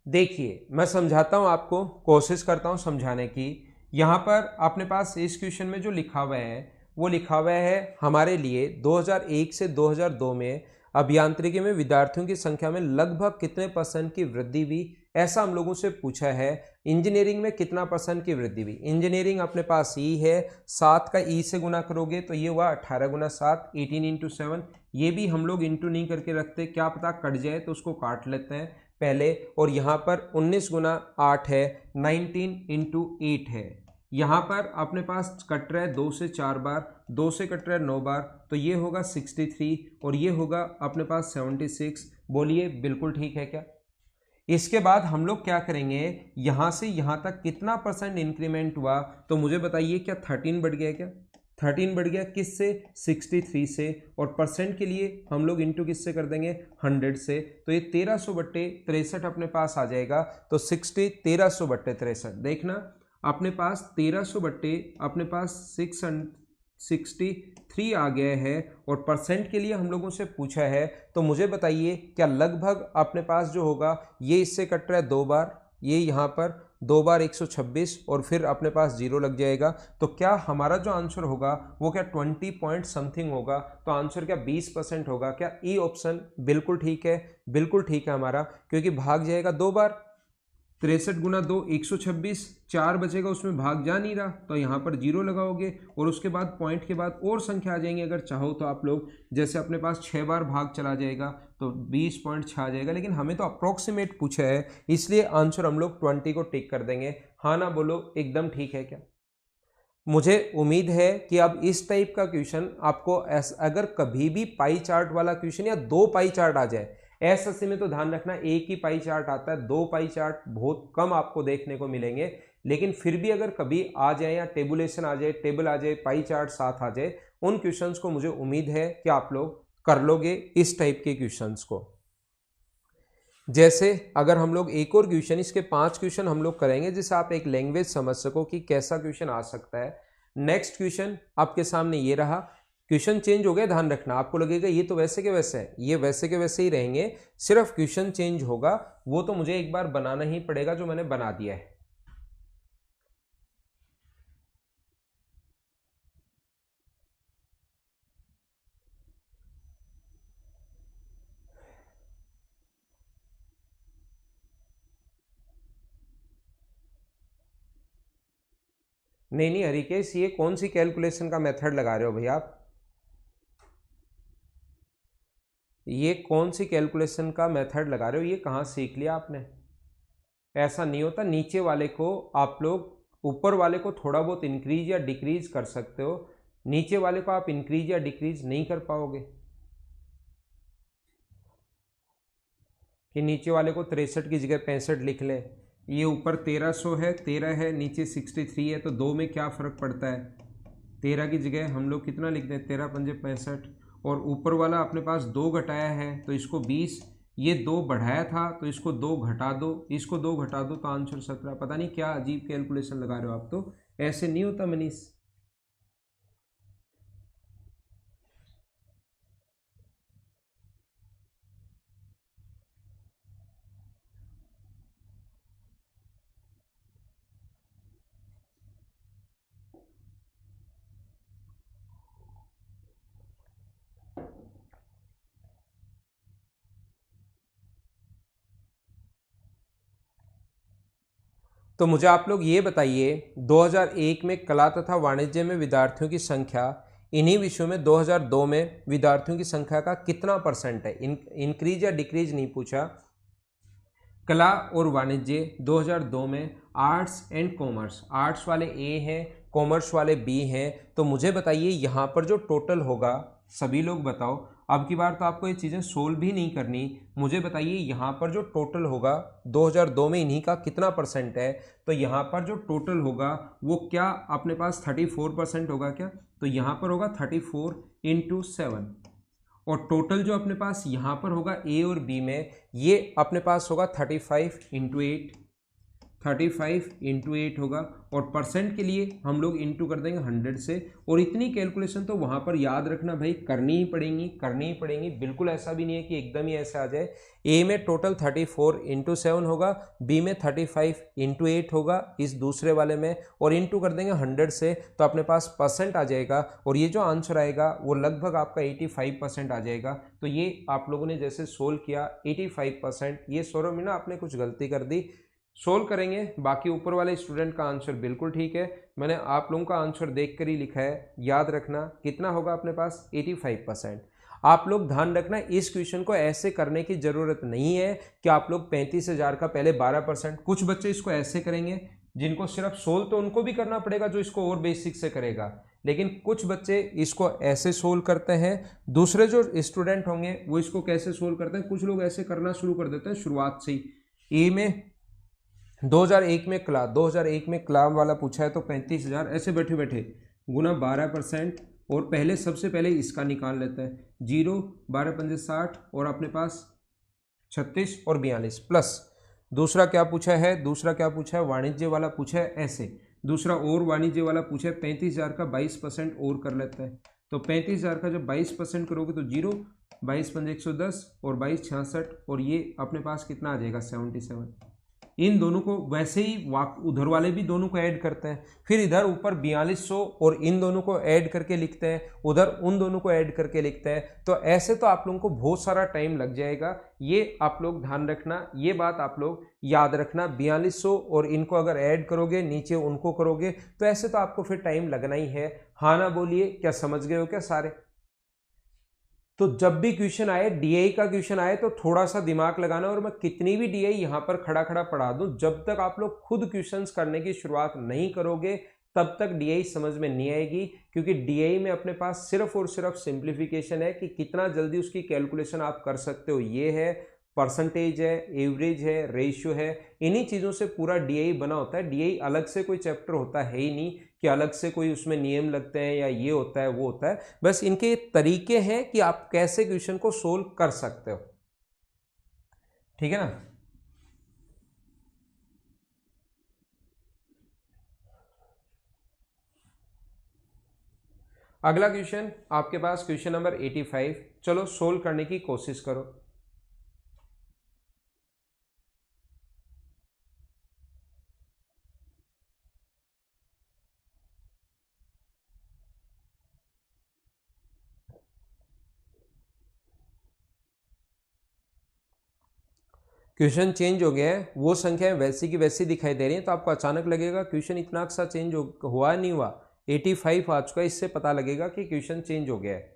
देखिए मैं समझाता हूं आपको, कोशिश करता हूं समझाने की। यहां पर अपने पास इस क्वेश्चन में जो लिखा हुआ है वो लिखा हुआ है हमारे लिए 2001 से 2002 में अभियांत्रिकी में विद्यार्थियों की संख्या में लगभग कितने % की वृद्धि हुई, ऐसा हम लोगों से पूछा है। इंजीनियरिंग में कितना % की वृद्धि हुई? इंजीनियरिंग अपने पास ई है, 7 का ई से गुना करोगे तो ये हुआ 18 गुना 7, 18 इंटू 7। ये भी हम लोग इंटू नहीं करके रखते, क्या पता कट जाए तो उसको काट लेते हैं पहले। और यहाँ पर 19 गुना 8 है, 19 इंटू 8 है। यहाँ पर अपने पास कट रहा है 2 से 4 बार, 2 से कट रहा है 9 बार, तो ये होगा 63 और ये होगा अपने पास 76। बोलिए बिल्कुल ठीक है क्या? इसके बाद हम लोग क्या करेंगे, यहाँ से यहाँ तक कितना % इंक्रीमेंट हुआ, तो मुझे बताइए क्या 13 बढ़ गया क्या? 13 बढ़ गया किससे? 63 से। और परसेंट के लिए हम लोग इंटू किससे कर देंगे? 100 से। तो ये 1300/63 अपने पास आ जाएगा। तो 1300/63 देखना, अपने पास 1300 अपने पास 663 आ गया है। और परसेंट के लिए हम लोगों से पूछा है, तो मुझे बताइए क्या लगभग अपने पास जो होगा, ये इससे कट रहा है 2 बार, ये यहाँ पर 2 बार 126 और फिर अपने पास 0 लग जाएगा। तो क्या हमारा जो आंसर होगा वो क्या 20 पॉइंट समथिंग होगा? तो आंसर क्या 20% होगा क्या? ई ऑप्शन बिल्कुल ठीक है, बिल्कुल ठीक है हमारा, क्योंकि भाग जाएगा 2 बार। 63 गुना 2 126, 4 बचेगा, उसमें भाग जा नहीं रहा, तो यहाँ पर 0 लगाओगे और उसके बाद पॉइंट के बाद और संख्या आ जाएंगे। अगर चाहो तो आप लोग, जैसे अपने पास 6 बार भाग चला जाएगा तो 20.6 आ जाएगा, लेकिन हमें तो अप्रोक्सीमेट पूछा है, इसलिए आंसर हम लोग 20 को टिक कर देंगे। हाँ ना बोलो, एकदम ठीक है क्या? मुझे उम्मीद है कि अब इस टाइप का क्वेश्चन आपको अगर कभी भी पाई चार्ट वाला क्वेश्चन या 2 पाई चार्ट आ जाए, एसएससी में तो ध्यान रखना एक ही पाई चार्ट आता है, 2 पाई चार्ट बहुत कम आपको देखने को मिलेंगे। लेकिन फिर भी अगर कभी आ जाए या टेबुलेशन आ जाए, टेबल आ जाए, पाई चार्ट साथ आ जाए, उन क्वेश्चंस को मुझे उम्मीद है कि आप लोग कर लोगे इस टाइप के क्वेश्चंस को। जैसे अगर हम लोग एक और क्वेश्चन, इसके 5 क्वेश्चन हम लोग करेंगे जिससे आप एक लैंग्वेज समझ सको कि कैसा क्वेश्चन आ सकता है। नेक्स्ट क्वेश्चन आपके सामने ये रहा, क्वेश्चन चेंज हो गया, ध्यान रखना। आपको लगेगा ये तो वैसे के वैसे है, ये वैसे के वैसे ही रहेंगे, सिर्फ क्वेश्चन चेंज होगा, वो तो मुझे एक बार बनाना ही पड़ेगा जो मैंने बना दिया है। नहीं नहीं हरिकेश, ये कौन सी कैलकुलेशन का मेथड लगा रहे हो भैया आप? ये कौन सी कैलकुलेशन का मेथड लगा रहे हो? ये कहाँ सीख लिया आपने? ऐसा नहीं होता, नीचे वाले को आप लोग ऊपर वाले को थोड़ा बहुत इंक्रीज या डिक्रीज कर सकते हो, नीचे वाले को आप इंक्रीज या डिक्रीज नहीं कर पाओगे। कि नीचे वाले को 63 की जगह 65 लिख ले, ये ऊपर 1300 है, 13 है, नीचे 63 है, तो 2 में क्या फ़र्क पड़ता है? 13 की जगह हम लोग कितना लिख दें, 13 पंजे 65, और ऊपर वाला अपने पास 2 घटाया है तो इसको 20, ये 2 बढ़ाया था तो इसको 2 घटा दो, इसको 2 घटा दो, तो आंसर 17। पता नहीं क्या अजीब कैलकुलेशन लगा रहे हो आप, तो ऐसे नहीं होता मनीष। तो मुझे आप लोग ये बताइए 2001 में कला तथा वाणिज्य में विद्यार्थियों की संख्या इन्हीं विषयों में 2002 में विद्यार्थियों की संख्या का कितना परसेंट है। इंक्रीज या डिक्रीज नहीं पूछा। कला और वाणिज्य 2002 में आर्ट्स एंड कॉमर्स, आर्ट्स वाले ए हैं, कॉमर्स वाले बी हैं। तो मुझे बताइए यहाँ पर जो टोटल होगा, सभी लोग बताओ। अब की बार तो आपको ये चीज़ें सोल्व भी नहीं करनी। मुझे बताइए यहाँ पर जो टोटल होगा 2002 में इन्हीं का कितना परसेंट है। तो यहाँ पर जो टोटल होगा वो क्या अपने पास 34% होगा क्या। तो यहाँ पर होगा 34 इंटू 7, और टोटल जो अपने पास यहाँ पर होगा ए और बी में, ये अपने पास होगा 35 इंटू 8, 35 इंटू 8 होगा। और परसेंट के लिए हम लोग इंटू कर देंगे 100 से। और इतनी कैलकुलेशन तो वहाँ पर याद रखना भाई, करनी ही पड़ेंगी, करनी ही पड़ेंगी। बिल्कुल ऐसा भी नहीं है कि एकदम ही ऐसे आ जाए। ए में टोटल 34 इंटू 7 होगा, बी में 35 इंटू 8 होगा इस दूसरे वाले में, और इंटू कर देंगे 100 से, तो अपने पास परसेंट आ जाएगा। और ये जो आंसर आएगा वो लगभग आपका 85% आ जाएगा। तो ये आप लोगों ने जैसे सोल्व किया 85%, ये सौरभ मीना आपने कुछ गलती कर दी। सोल्व करेंगे, बाकी ऊपर वाले स्टूडेंट का आंसर बिल्कुल ठीक है। मैंने आप लोगों का आंसर देख कर ही लिखा है। याद रखना कितना होगा अपने पास 85%। आप लोग ध्यान रखना, इस क्वेश्चन को ऐसे करने की जरूरत नहीं है कि आप लोग 35,000 का पहले 12%। कुछ बच्चे इसको ऐसे करेंगे जिनको सिर्फ सोल्व तो उनको भी करना पड़ेगा जो इसको और बेसिक से करेगा, लेकिन कुछ बच्चे इसको ऐसे सोल्व करते हैं। दूसरे जो स्टूडेंट होंगे वो इसको कैसे सोल्व करते हैं, कुछ लोग ऐसे करना शुरू कर देते हैं शुरुआत से ही। ए में 2001 में कला वाला पूछा है तो 35,000 ऐसे बैठे बैठे गुना 12%, और पहले सबसे पहले इसका निकाल लेता है। 0, 12 पंजे 60, और अपने पास 36 और 42 प्लस। दूसरा क्या पूछा है, वाणिज्य वाला पूछा है ऐसे। दूसरा और वाणिज्य वाला पूछा है 35,000 का 22% और कर लेता है। तो 35,000 का जब 22% करोगे तो 0, 22 पंजे 110, और 22 66, और ये अपने पास कितना आ जाएगा 77। इन दोनों को वैसे ही उधर वाले भी दोनों को ऐड करते हैं, फिर इधर ऊपर 4200 और इन दोनों को ऐड करके लिखते हैं, उधर उन दोनों को ऐड करके लिखते हैं। तो ऐसे तो आप लोगों को बहुत सारा टाइम लग जाएगा। ये आप लोग ध्यान रखना, ये बात आप लोग याद रखना। 4200 और इनको अगर ऐड करोगे, नीचे उनको करोगे, तो ऐसे तो आपको फिर टाइम लगना ही है। हाँ ना बोलिए, क्या समझ गए हो क्या सारे। तो जब भी क्वेश्चन आए, डीआई का क्वेश्चन आए, तो थोड़ा सा दिमाग लगाना। और मैं कितनी भी डीआई यहां पर खड़ा खड़ा पढ़ा दूं, जब तक आप लोग खुद क्वेश्चंस करने की शुरुआत नहीं करोगे तब तक डीआई समझ में नहीं आएगी। क्योंकि डीआई में अपने पास सिर्फ और सिर्फ सिंप्लीफिकेशन है कि कितना जल्दी उसकी कैलकुलेशन आप कर सकते हो, ये है। परसेंटेज है, एवरेज है, रेशियो है, इन्हीं चीज़ों से पूरा डीआई बना होता है। डीआई अलग से कोई चैप्टर होता है ही नहीं कि अलग से कोई उसमें नियम लगते हैं या ये होता है वो होता है। बस इनके तरीके हैं कि आप कैसे क्वेश्चन को सोल्व कर सकते हो। ठीक है ना। अगला क्वेश्चन आपके पास क्वेश्चन नंबर 85। चलो सोल्व करने की कोशिश करो। क्वेश्चन चेंज हो गया है, वो संख्याएं वैसी की वैसी दिखाई दे रही हैं। तो आपको अचानक लगेगा क्वेश्चन इतना सा चेंज हुआ नहीं हुआ। 85 आ चुका है, इससे पता लगेगा कि क्वेश्चन चेंज हो गया है।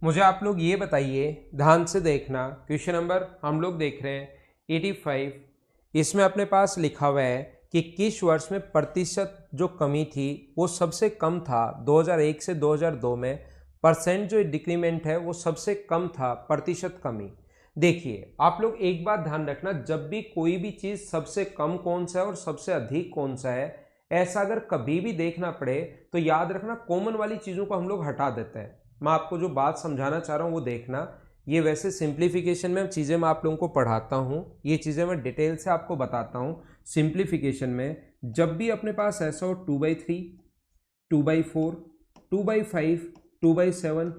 मुझे आप लोग ये बताइए, ध्यान से देखना, क्वेश्चन नंबर हम लोग देख रहे हैं 85। इसमें अपने पास लिखा हुआ है कि किस वर्ष में प्रतिशत जो कमी थी वो सबसे कम था 2001 से 2002 में, परसेंट जो डिक्रीमेंट है वो सबसे कम था, प्रतिशत कमी। देखिए आप लोग एक बात ध्यान रखना, जब भी कोई भी चीज़ सबसे कम कौन सा है और सबसे अधिक कौन सा है, ऐसा अगर कभी भी देखना पड़े तो याद रखना कॉमन वाली चीज़ों को हम लोग हटा देते हैं। मैं आपको जो बात समझाना चाह रहा हूँ वो देखना। ये वैसे सिंप्लीफिकेशन में चीज़ें मैं आप लोगों को पढ़ाता हूँ, ये चीज़ें मैं डिटेल से आपको बताता हूँ। सिंप्लीफिकेशन में जब भी अपने पास ऐसा हो 2/3, 2/4, 2/5, 2/7,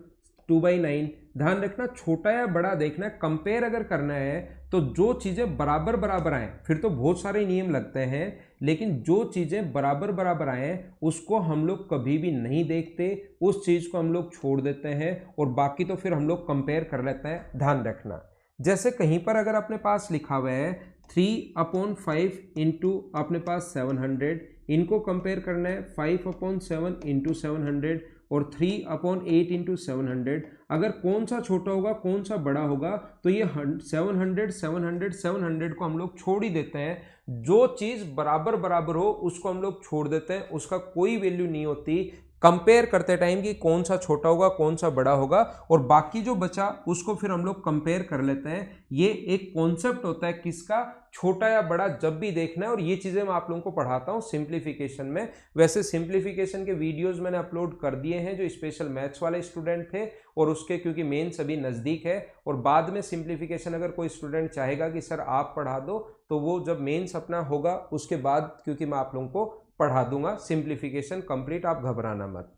2/9, ध्यान रखना छोटा या बड़ा देखना, कंपेयर अगर करना है तो जो चीज़ें बराबर बराबर आए, फिर तो बहुत सारे नियम लगते हैं, लेकिन जो चीज़ें बराबर बराबर आए उसको हम लोग कभी भी नहीं देखते, उस चीज़ को हम लोग छोड़ देते हैं और बाकी तो फिर हम लोग कंपेयर कर लेते हैं। ध्यान रखना, जैसे कहीं पर अगर अपने पास लिखा हुआ है 3/5 इंटू अपने पास 700, इनको कंपेयर करना है 5/7 इंटू 700 और 3/8 इंटू 700। अगर कौन सा छोटा होगा कौन सा बड़ा होगा तो ये 700 700 700 को हम लोग छोड़ ही देते हैं। जो चीज़ बराबर बराबर हो उसको हम लोग छोड़ देते हैं, उसका कोई वैल्यू नहीं होती कंपेयर करते टाइम कि कौन सा छोटा होगा कौन सा बड़ा होगा, और बाकी जो बचा उसको फिर हम लोग कंपेयर कर लेते हैं। ये एक कॉन्सेप्ट होता है किसका, छोटा या बड़ा जब भी देखना है, और ये चीज़ें मैं आप लोगों को पढ़ाता हूँ सिंप्लीफिकेशन में। वैसे सिंप्लीफिकेशन के वीडियोस मैंने अपलोड कर दिए हैं जो स्पेशल मैथ्स वाले स्टूडेंट थे, और उसके क्योंकि मेन सभी नज़दीक है, और बाद में सिंप्लीफिकेशन अगर कोई स्टूडेंट चाहेगा कि सर आप पढ़ा दो तो वो जब मेंस अपना होगा उसके बाद क्योंकि मैं आप लोगों को पढ़ा दूंगा सिंप्लीफिकेशन कंप्लीट, आप घबराना मत।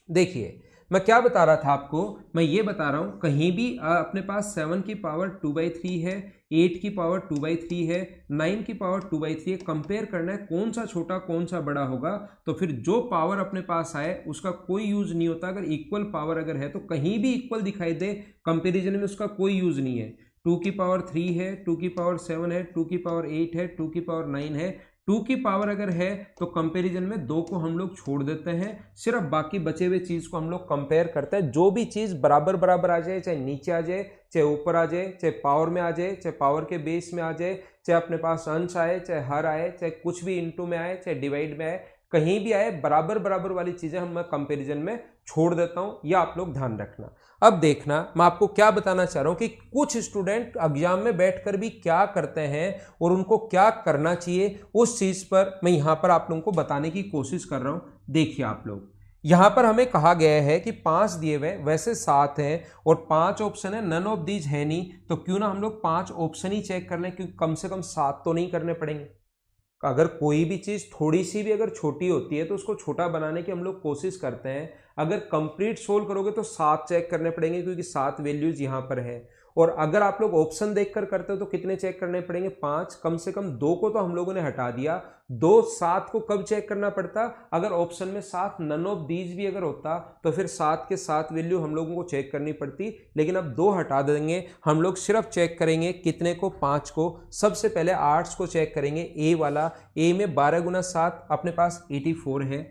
देखिए मैं क्या बता रहा था आपको, मैं ये बता रहा हूँ कहीं भी अपने पास 7 की पावर 2/3 है, 8 की पावर 2/3 है, 9 की पावर 2/3 है, कंपेयर करना है कौन सा छोटा कौन सा बड़ा होगा, तो फिर जो पावर अपने पास आए उसका कोई यूज नहीं होता। अगर इक्वल पावर अगर है तो कहीं भी इक्वल दिखाई दे कंपेरिजन में उसका कोई यूज नहीं है। 2 की पावर 3 है, 2 की पावर 7 है, 2 की पावर 8 है, 2 की पावर 9 है, 2 की पावर अगर है तो कंपैरिजन में 2 को हम लोग छोड़ देते हैं, सिर्फ बाकी बचे हुए चीज को हम लोग कंपेयर करते हैं। जो भी चीज बराबर बराबर आ जाए, चाहे नीचे आ जाए, चाहे ऊपर आ जाए, चाहे पावर में आ जाए, चाहे पावर के बेस में आ जाए, चाहे अपने पास अंश आए, चाहे हर आए, चाहे कुछ भी इंटू में आए, चाहे डिवाइड में आए, कहीं भी आए, बराबर बराबर वाली चीजें हम मैं कंपैरिजन में छोड़ देता हूं, या आप लोग ध्यान रखना। अब देखना मैं आपको क्या बताना चाह रहा हूं कि कुछ स्टूडेंट एग्जाम में बैठकर भी क्या करते हैं और उनको क्या करना चाहिए, उस चीज पर मैं यहां पर आप लोगों को बताने की कोशिश कर रहा हूं। देखिए आप लोग, यहां पर हमें कहा गया है कि 5 दिए हुए, वैसे 7 हैं और 5 ऑप्शन है, नन ऑफ दीज है नहीं, तो क्यों ना हम लोग 5 ऑप्शन ही चेक कर लें, क्योंकि कम से कम 7 तो नहीं करने पड़ेंगे। अगर कोई भी चीज़ थोड़ी सी भी अगर छोटी होती है तो उसको छोटा बनाने की हम लोग कोशिश करते हैं। अगर कंप्लीट सोल्व करोगे तो 7 चेक करने पड़ेंगे क्योंकि 7 वैल्यूज यहाँ पर है, और अगर आप लोग ऑप्शन देखकर करते हो तो कितने चेक करने पड़ेंगे, 5, कम से कम 2 को तो हम लोगों ने हटा दिया। 2 7 को कब चेक करना पड़ता, अगर ऑप्शन में 7 नन ऑफ दीज भी अगर होता तो फिर 7 के 7 वैल्यू हम लोगों को चेक करनी पड़ती, लेकिन अब 2 हटा देंगे, हम लोग सिर्फ चेक करेंगे कितने को, 5 को। सबसे पहले आर्ट्स को चेक करेंगे, ए वाला। ए में 12 गुना 7 अपने पास 84 है,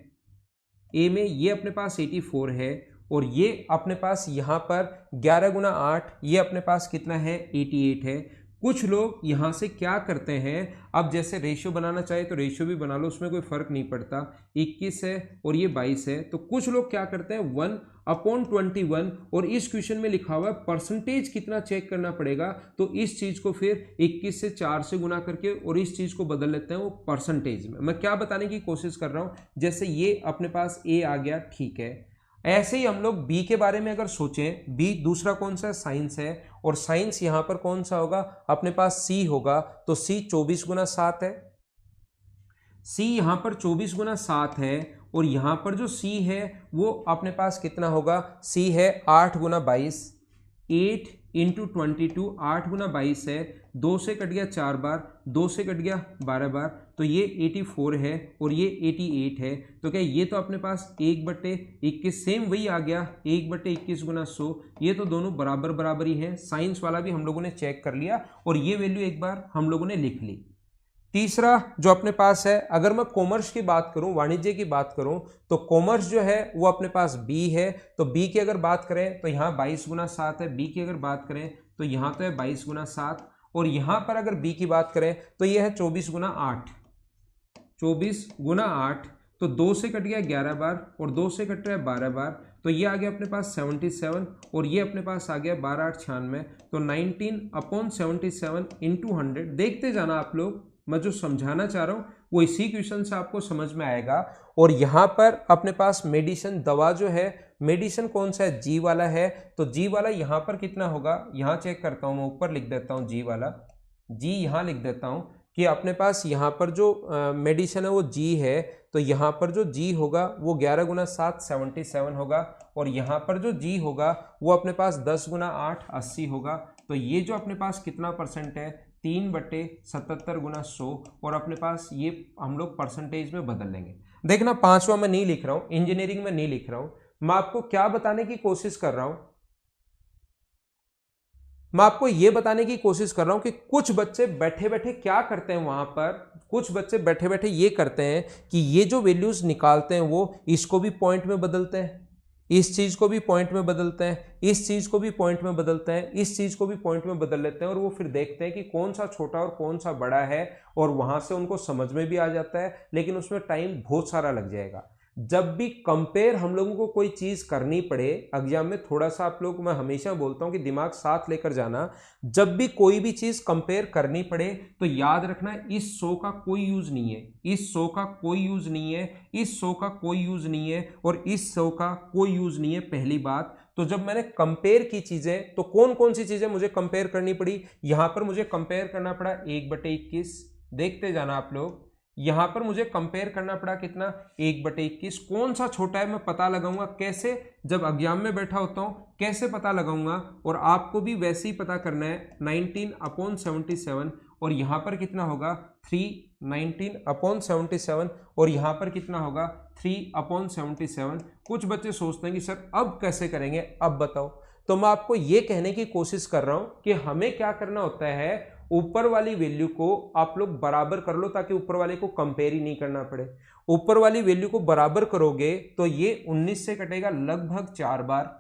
ए में ये अपने पास 84 है, और ये अपने पास यहाँ पर 11 गुना 8 ये अपने पास कितना है, 88 है। कुछ लोग यहाँ से क्या करते हैं, अब जैसे रेशियो बनाना चाहे तो रेशियो भी बना लो, उसमें कोई फर्क नहीं पड़ता, 21 है और ये 22 है, तो कुछ लोग क्या करते हैं 1/21, और इस क्वेश्चन में लिखा हुआ है परसेंटेज कितना चेक करना पड़ेगा, तो इस चीज को फिर 21 से 4 से गुना करके और इस चीज को बदल लेते हैं वो परसेंटेज में। मैं क्या बताने की कोशिश कर रहा हूं, जैसे ये अपने पास ए आ गया, ठीक है, ऐसे ही हम लोग बी के बारे में अगर सोचें, बी दूसरा कौन सा है, साइंस है, और साइंस यहां पर कौन सा होगा, अपने पास सी होगा, तो सी 24 गुना 7 है, सी यहां पर 24 गुना 7 है, और यहां पर जो सी है वो अपने पास कितना होगा, सी है 8 गुना 22, 8 इंटू 22, 8 गुना 22 है, 2 से कट गया 4 बार, 2 से कट गया 12 बार, तो ये 84 है और ये 88 है, तो क्या ये तो अपने पास 1/21 सेम वही आ गया, 1/21 गुना 100, ये तो दोनों बराबर बराबर ही हैं। साइंस वाला भी हम लोगों ने चेक कर लिया और ये वैल्यू एक बार हम लोगों ने लिख ली। तीसरा जो अपने पास है, अगर मैं कॉमर्स की बात करूं, वाणिज्य की बात करूं, तो कॉमर्स जो है वो अपने पास बी है। तो बी की अगर बात करें तो यहाँ 22 गुना 7 है। बी की अगर बात करें तो यहाँ तो है 22 गुना 7, और यहाँ पर अगर बी की बात करें तो ये है 24 गुना 8। 24 गुना 8, तो 2 से कट गया 11 बार और 2 से कट रहा है 12 बार, तो ये आ गया अपने पास 77, और ये अपने पास आ गया 12 8 96। तो 19/77 इंटू 100। देखते जाना आप लोग, मैं जो समझाना चाह रहा हूँ वो इसी क्वेश्चन से आपको समझ में आएगा। और यहाँ पर अपने पास मेडिसिन दवा जो है, मेडिसिन कौन सा है, जी वाला है। तो जी वाला यहाँ पर कितना होगा, यहाँ चेक करता हूँ, मैं ऊपर लिख देता हूँ जी वाला, जी यहाँ लिख देता हूँ कि अपने पास यहाँ पर जो मेडिसिन है वो जी है। तो यहाँ पर जो जी होगा वो 11 गुना 7 77 होगा, और यहाँ पर जो जी होगा वो अपने पास 10 गुना 8 80 होगा। तो ये जो अपने पास कितना परसेंट है, 3/77 गुना 100, और अपने पास ये हम लोग परसेंटेज में बदल लेंगे। देखना, पांचवा मैं नहीं लिख रहा हूँ, इंजीनियरिंग में नहीं लिख रहा हूँ। मैं आपको क्या बताने की कोशिश कर रहा हूँ, मैं आपको यह बताने की कोशिश कर रहा हूं कि कुछ बच्चे बैठे बैठे क्या करते हैं, वहां पर कुछ बच्चे बैठे बैठे ये करते हैं कि ये जो वैल्यूज निकालते हैं वो इसको भी पॉइंट में बदलते हैं, इस चीज को भी पॉइंट में बदलते हैं, इस चीज को भी पॉइंट में बदलते हैं, इस चीज को भी पॉइंट में बदल लेते हैं, और वो फिर देखते हैं कि कौन सा छोटा और कौन सा बड़ा है, और वहां से उनको समझ में भी आ जाता है, लेकिन उसमें टाइम बहुत सारा लग जाएगा। जब भी कंपेयर हम लोगों को कोई चीज करनी पड़े एग्जाम में, थोड़ा सा आप लोग, मैं हमेशा बोलता हूं कि दिमाग साथ लेकर जाना। जब भी कोई भी चीज कंपेयर करनी पड़े तो याद रखना, इस 100 का कोई यूज नहीं है, इस 100 का कोई यूज नहीं है, इस 100 का कोई यूज नहीं है, और इस 100 का कोई यूज नहीं है। पहली बात तो जब मैंने कंपेयर की चीजें, तो कौन कौन सी चीजें मुझे कंपेयर करनी पड़ी, यहां पर मुझे कंपेयर करना पड़ा 1/21। देखते जाना आप लोग, यहां पर मुझे कंपेयर करना पड़ा कितना, 1/21। कौन सा छोटा है मैं पता लगाऊंगा कैसे, जब एग्जाम में बैठा होता हूं कैसे पता लगाऊंगा, और आपको भी वैसे ही पता करना है। 19/77, और यहां पर कितना होगा 3, 19/77, और यहां पर कितना होगा 3/77। कुछ बच्चे सोचते हैं कि सर अब कैसे करेंगे, अब बताओ। तो मैं आपको यह कहने की कोशिश कर रहा हूं कि हमें क्या करना होता है, ऊपर वाली वैल्यू को आप लोग बराबर कर लो, ताकि ऊपर वाले को कंपेयर ही नहीं करना पड़े। ऊपर वाली वैल्यू को बराबर करोगे तो ये 19 से कटेगा लगभग 4 बार,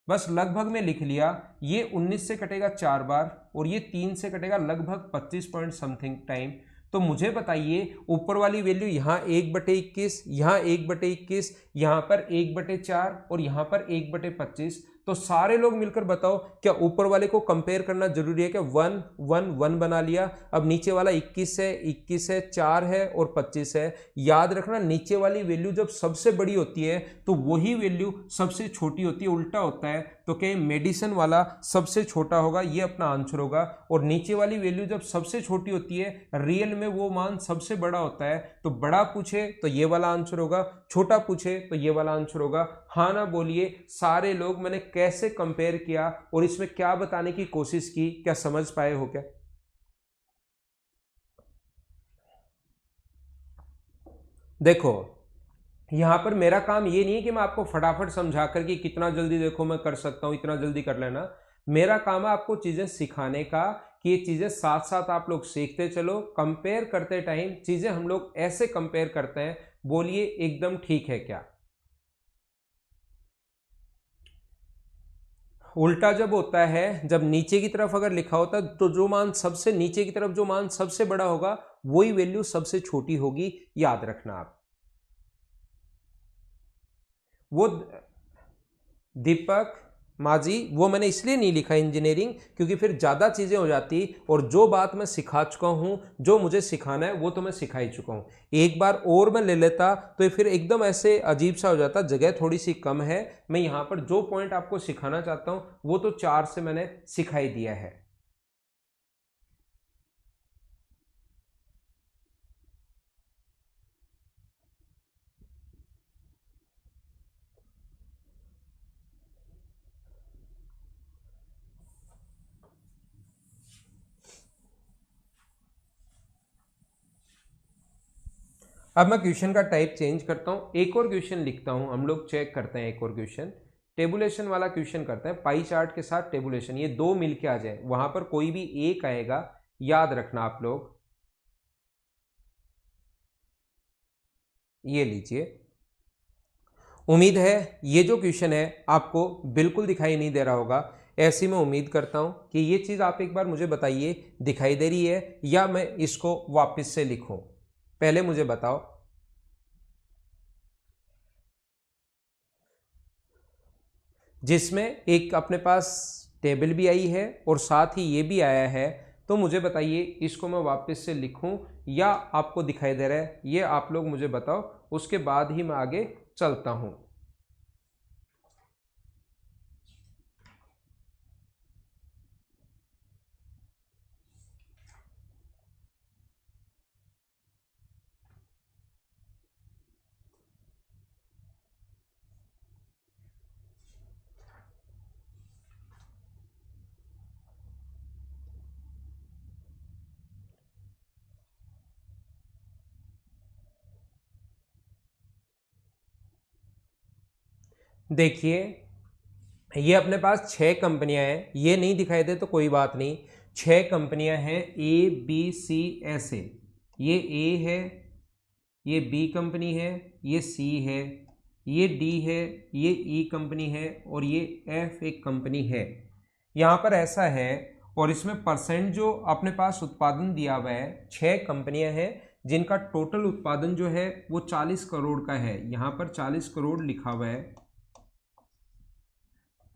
बस लगभग में लिख लिया, ये 19 से कटेगा 4 बार, और ये 3 से कटेगा लगभग 25 पॉइंट समथिंग टाइम। तो मुझे बताइए, ऊपर वाली वैल्यू यहाँ 1/21, यहाँ 1/21, यहाँ पर 1/4, और यहाँ पर 1/25। तो सारे लोग मिलकर बताओ, क्या ऊपर वाले को कंपेयर करना जरूरी है क्या, 1 1 1 बना लिया। अब नीचे वाला 21 है, 21 है, 4 है और 25 है। याद रखना, नीचे वाली वैल्यू जब सबसे बड़ी होती है तो वही वैल्यू सबसे छोटी होती है, उल्टा होता है। तो क्या मेडिसिन वाला सबसे छोटा होगा, ये अपना आंसर होगा। और नीचे वाली वैल्यू जब सबसे छोटी होती है, रियल में वो मान सबसे बड़ा होता है। तो बड़ा पूछे तो ये वाला आंसर होगा, छोटा पूछे तो ये वाला आंसर होगा। हाँ ना बोलिए सारे लोग, मैंने कैसे कंपेयर किया और इसमें क्या बताने की कोशिश की, क्या समझ पाए हो क्या? देखो, यहां पर मेरा काम ये नहीं है कि मैं आपको फटाफट समझा कर कि कितना जल्दी देखो मैं कर सकता हूं, इतना जल्दी कर लेना। मेरा काम है आपको चीजें सिखाने का, कि ये चीजें साथ साथ आप लोग सीखते चलो। कंपेयर करते टाइम चीजें हम लोग ऐसे कंपेयर करते हैं, बोलिए एकदम ठीक है क्या? उल्टा जब होता है, जब नीचे की तरफ अगर लिखा होता है तो जो मान सबसे नीचे की तरफ जो मान सबसे बड़ा होगा वही वैल्यू सबसे छोटी होगी, याद रखना आप। वो दीपक माझी, वो मैंने इसलिए नहीं लिखा इंजीनियरिंग, क्योंकि फिर ज़्यादा चीज़ें हो जाती, और जो बात मैं सिखा चुका हूँ, जो मुझे सिखाना है वो तो मैं सिखा ही चुका हूँ। एक बार और मैं ले लेता तो फिर एकदम ऐसे अजीब सा हो जाता, जगह थोड़ी सी कम है। मैं यहाँ पर जो पॉइंट आपको सिखाना चाहता हूँ वो तो 4 से मैंने सिखाई दिया है। अब मैं क्वेश्चन का टाइप चेंज करता हूं, एक और क्वेश्चन लिखता हूं, हम लोग चेक करते हैं। एक और क्वेश्चन टेबुलेशन वाला क्वेश्चन करते हैं, पाई चार्ट के साथ टेबुलेशन, ये दो मिलके आ जाए, वहां पर कोई भी एक आएगा, याद रखना आप लोग। ये लीजिए। उम्मीद है ये जो क्वेश्चन है आपको बिल्कुल दिखाई नहीं दे रहा होगा। ऐसी मैं उम्मीद करता हूं कि ये चीज़ आप एक बार मुझे बताइए दिखाई दे रही है या मैं इसको वापस से लिखूं, पहले मुझे बताओ। जिसमें एक अपने पास टेबल भी आई है और साथ ही ये भी आया है, तो मुझे बताइए इसको मैं वापस से लिखूं या आपको दिखाई दे रहा है, ये आप लोग मुझे बताओ, उसके बाद ही मैं आगे चलता हूं। देखिए ये अपने पास 6 कंपनियां हैं, ये नहीं दिखाई दे तो कोई बात नहीं। 6 कंपनियां हैं, ए बी सी ऐसे। ये ए है, ये बी कंपनी है, ये सी है, ये डी है, ये ई कंपनी है और ये एफ एक कंपनी है। यहाँ पर ऐसा है और इसमें परसेंट जो अपने पास उत्पादन दिया हुआ है, 6 कंपनियां हैं जिनका टोटल उत्पादन जो है वो 40 करोड़ का है। यहाँ पर 40 करोड़ लिखा हुआ है,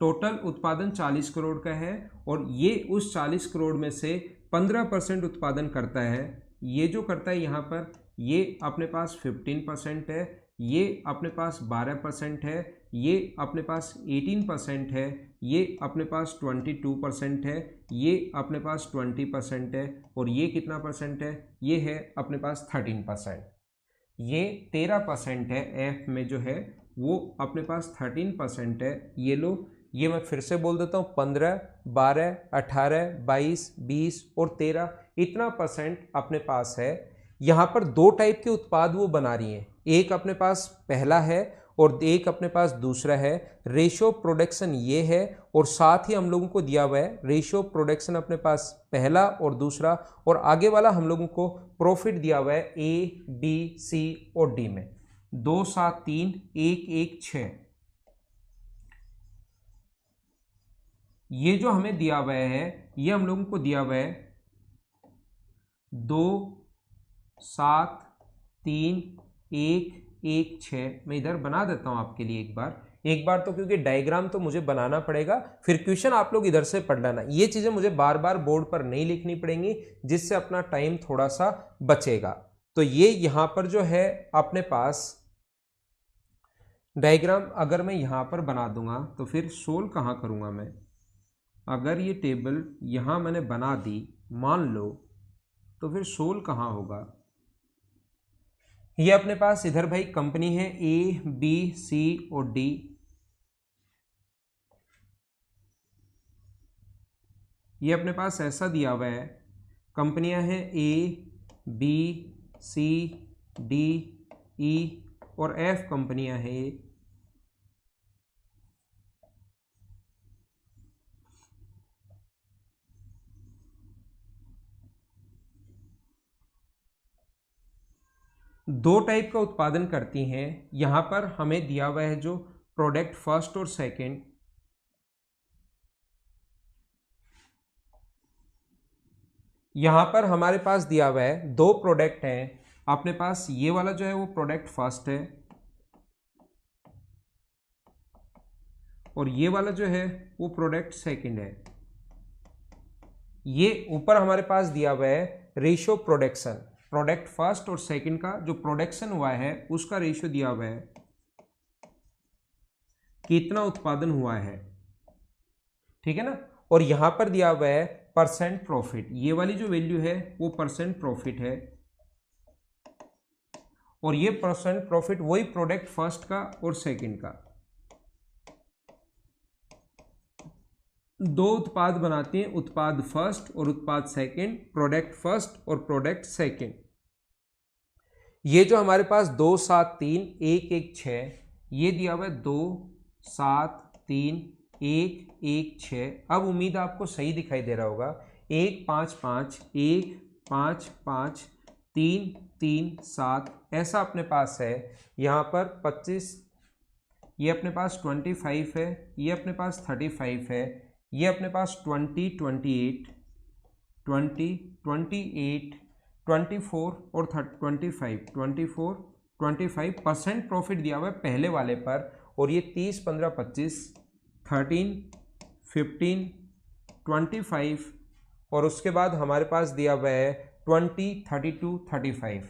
टोटल उत्पादन 40 करोड़ का है और ये उस 40 करोड़ में से 15% उत्पादन करता है। ये जो करता है यहाँ पर, ये अपने पास 15% है, ये अपने पास 12% है, ये अपने पास 18% है, ये अपने पास 22% है, ये अपने पास 20% है और ये कितना परसेंट है, ये है अपने पास 13%। ये 13% है, एफ में जो है वो अपने पास 13% है। ये लो, ये मैं फिर से बोल देता हूँ, 15, 12, 18, 22, 20 और 13, इतना परसेंट अपने पास है। यहाँ पर 2 टाइप के उत्पाद वो बना रही हैं, एक अपने पास पहला है और एक अपने पास दूसरा है। रेशो प्रोडक्शन ये है और साथ ही हम लोगों को दिया हुआ है रेशो प्रोडक्शन अपने पास पहला और दूसरा, और आगे वाला हम लोगों को प्रॉफिट दिया हुआ है ए बी सी और डी में 2 7 3 1 1 6। ये जो हमें दिया हुआ है ये हम लोगों को दिया हुआ है 2 7 3 1 1 6। मैं इधर बना देता हूं आपके लिए एक बार तो, क्योंकि डायग्राम तो मुझे बनाना पड़ेगा, फिर क्वेश्चन आप लोग इधर से पढ़ लेना। ये चीजें मुझे बार बार बोर्ड पर नहीं लिखनी पड़ेंगी, जिससे अपना टाइम थोड़ा सा बचेगा। तो ये यहां पर जो है अपने पास डायग्राम अगर मैं यहां पर बना दूंगा तो फिर सोल्व कहां करूंगा मैं। अगर ये टेबल यहां मैंने बना दी मान लो, तो फिर सोल्व कहां होगा। ये अपने पास इधर भाई कंपनी है ए बी सी और डी। ये अपने पास ऐसा दिया हुआ है, कंपनियां हैं ए बी सी डी ई और एफ कंपनियां हैं। दो टाइप का उत्पादन करती हैं। यहां पर हमें दिया हुआ है जो प्रोडक्ट फर्स्ट और सेकंड। यहां पर हमारे पास दिया हुआ है 2 प्रोडक्ट हैं अपने पास। ये वाला जो है वो प्रोडक्ट फर्स्ट है और ये वाला जो है वो प्रोडक्ट सेकंड है। ये ऊपर हमारे पास दिया हुआ है रेशियो प्रोडक्शन, प्रोडक्ट फर्स्ट और सेकंड का जो प्रोडक्शन हुआ है उसका रेशियो दिया हुआ है, कितना उत्पादन हुआ है, ठीक है ना। और यहां पर दिया हुआ है परसेंट प्रॉफिट, ये वाली जो वैल्यू है वो परसेंट प्रॉफिट है और ये परसेंट प्रॉफिट वही प्रोडक्ट फर्स्ट का और सेकंड का। 2 उत्पाद बनाते हैं, उत्पाद फर्स्ट और उत्पाद सेकंड, प्रोडक्ट फर्स्ट और प्रोडक्ट सेकंड। ये जो हमारे पास 2 7 3 1 1 6 ये दिया हुआ है 2 7 3 1 1 6। अब उम्मीद आपको सही दिखाई दे रहा होगा। 1 5 5 1 5 5 3 3 7 ऐसा अपने पास है। यहाँ पर 25, ये अपने पास 25 है, ये अपने पास 35 है, ये अपने पास 20 28 20 28 24 और 25 25% प्रॉफिट दिया हुआ है पहले वाले पर। और ये 30 15 25 13 15 25 और उसके बाद हमारे पास दिया हुआ है 20 32 35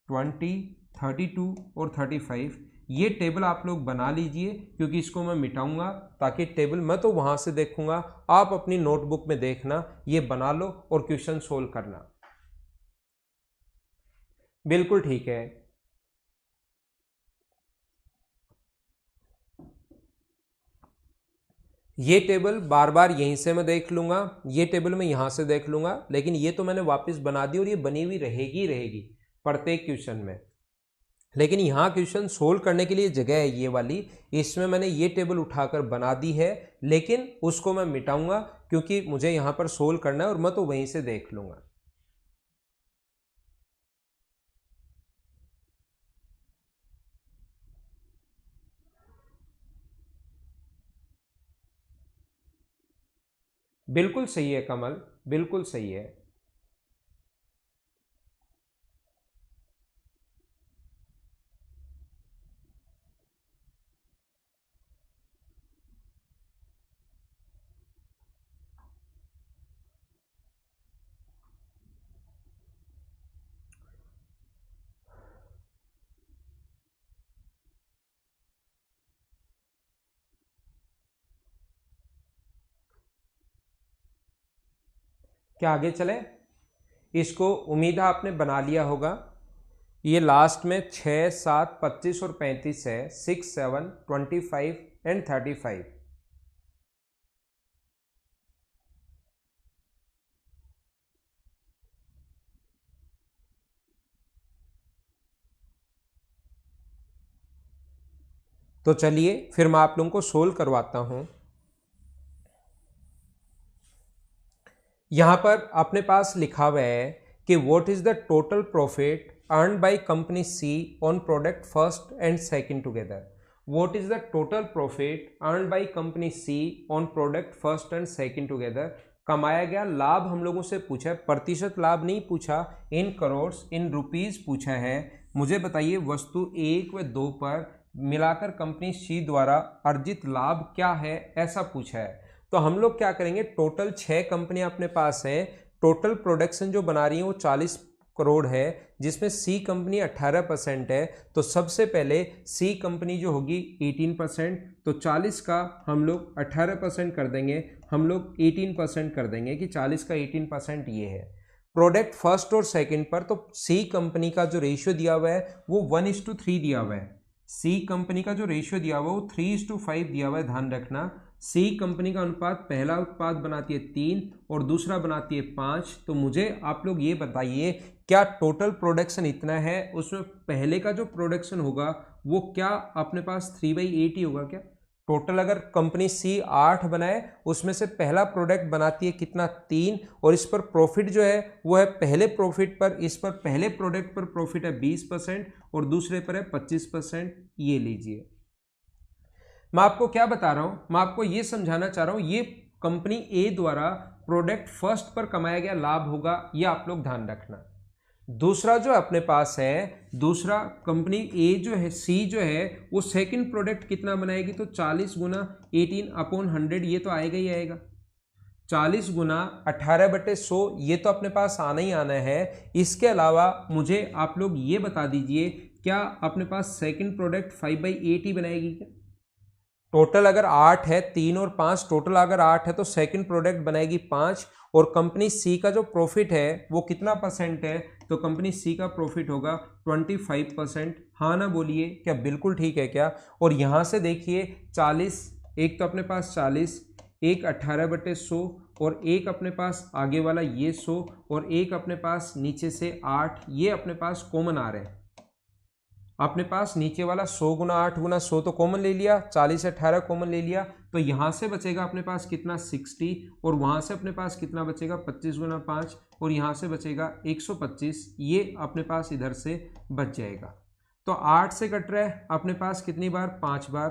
20 32 और 35। ये टेबल आप लोग बना लीजिए क्योंकि इसको मैं मिटाऊंगा, ताकि टेबल मैं तो वहां से देखूंगा, आप अपनी नोटबुक में देखना, ये बना लो और क्वेश्चन सोल्व करना। बिल्कुल ठीक है। ये टेबल बार बार यहीं से मैं देख लूंगा, ये टेबल मैं यहां से देख लूंगा, लेकिन ये तो मैंने वापस बना दी और ये बनी हुई रहेगी प्रत्येक क्वेश्चन में। लेकिन यहाँ क्वेश्चन सोल्व करने के लिए जगह है ये वाली, इसमें मैंने ये टेबल उठाकर बना दी है, लेकिन उसको मैं मिटाऊंगा क्योंकि मुझे यहाँ पर सोल्व करना है और मैं तो वहीं से देख लूंगा। बिल्कुल सही है कमल, बिल्कुल सही है। क्या आगे चले? इसको उम्मीद है आपने बना लिया होगा। ये लास्ट में 6 7 25 और 35 है, 6 7 25 एंड 35। तो चलिए फिर मैं आप लोगों को सोल्व करवाता हूं। यहां पर अपने पास लिखा हुआ है कि what is the total profit earn by company C on product first and second together. What is the total profit earn by company C on product first and second together. कमाया गया लाभ हम लोगों से पूछा है, प्रतिशत लाभ नहीं पूछा, इन करोड़ इन रुपीज पूछा है। मुझे बताइए वस्तु 1 व 2 पर मिलाकर कंपनी सी द्वारा अर्जित लाभ क्या है, ऐसा पूछा है। तो हम लोग क्या करेंगे, टोटल 6 कंपनियां अपने पास हैं, टोटल प्रोडक्शन जो बना रही है वो 40 करोड़ है, जिसमें सी कंपनी 18% है। तो सबसे पहले सी कंपनी जो होगी 18%, तो 40 का हम लोग 18% कर देंगे, हम लोग 18% कर देंगे कि 40 का 18% ये है। प्रोडक्ट फर्स्ट और सेकंड पर तो सी कंपनी का जो रेशियो दिया हुआ है वो 1:3 दिया हुआ है। सी कंपनी का जो रेशियो दिया हुआ है वो 3:5 दिया हुआ है, ध्यान रखना। सी कंपनी का अनुपात पहला उत्पाद बनाती है 3 और दूसरा बनाती है 5। तो मुझे आप लोग ये बताइए क्या टोटल प्रोडक्शन इतना है, उसमें पहले का जो प्रोडक्शन होगा वो क्या अपने पास 3/8 ही होगा क्या? टोटल अगर कंपनी सी 8 बनाए उसमें से पहला प्रोडक्ट बनाती है कितना, 3, और इस पर प्रॉफिट जो है वो है पहले प्रॉफिट पर, इस पर पहले प्रोडक्ट पर प्रॉफिट है 20% और दूसरे पर है 25%। ये लीजिए, मैं आपको क्या बता रहा हूं, मैं आपको ये समझाना चाह रहा हूं, ये कंपनी ए द्वारा प्रोडक्ट फर्स्ट पर कमाया गया लाभ होगा, ये आप लोग ध्यान रखना। दूसरा जो अपने पास है, दूसरा कंपनी ए जो है, सी जो है वो सेकंड प्रोडक्ट कितना बनाएगी, तो 40 गुना 18/100, ये तो आएगा ही आएगा। 40 गुना 18/100, ये तो अपने पास आना ही आना है। इसके अलावा मुझे आप लोग ये बता दीजिए क्या अपने पास सेकंड प्रोडक्ट 5/8 ही बनाएगी क्या? टोटल अगर 8 है, 3 और 5, टोटल अगर 8 है तो सेकंड प्रोडक्ट बनाएगी 5। और कंपनी सी का जो प्रॉफिट है वो कितना परसेंट है, तो कंपनी सी का प्रॉफिट होगा 25%। हाँ ना बोलिए, क्या बिल्कुल ठीक है क्या? और यहाँ से देखिए 40, एक तो अपने पास 40, एक 18/100 और एक अपने पास आगे वाला ये 100 और एक अपने पास नीचे से 8, ये अपने पास कॉमन आ रहे हैं। अपने पास नीचे वाला 100 गुना 8 गुना 100 तो कॉमन ले लिया, 40 18 कॉमन ले लिया, तो यहाँ से बचेगा अपने पास कितना 60, और वहाँ से अपने पास कितना बचेगा 25 गुना 5, और यहाँ से बचेगा 125, ये अपने पास इधर से बच जाएगा। तो 8 से कट रहा है अपने पास कितनी बार 5 बार,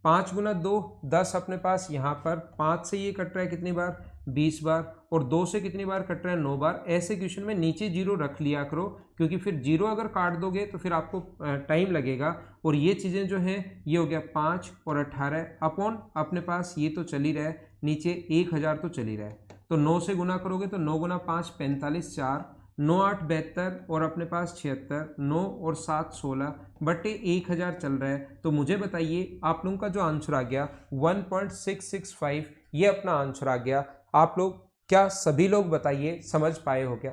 5 गुना 2 10 अपने पास यहाँ पर, 5 से ये कट रहा है कितनी बार 20 बार, और 2 से कितनी बार कट रहा है 9 बार। ऐसे क्वेश्चन में नीचे जीरो रख लिया करो, क्योंकि फिर जीरो अगर काट दोगे तो फिर आपको टाइम लगेगा। और ये चीज़ें जो हैं ये हो गया 5 और 18 अपॉन अपने पास ये तो चल ही रहा है, नीचे 1000 तो चल ही रहा है, तो 9 से गुना करोगे तो 9 गुना 5 45, 4 9 8 72, और अपने पास 76, 9 और 7 16 बटे 1000 चल रहा है। तो मुझे बताइए आप लोगों का जो आंसर आ गया 1.665, ये अपना आंसर आ गया। आप लोग क्या सभी लोग बताइए समझ पाए हो क्या?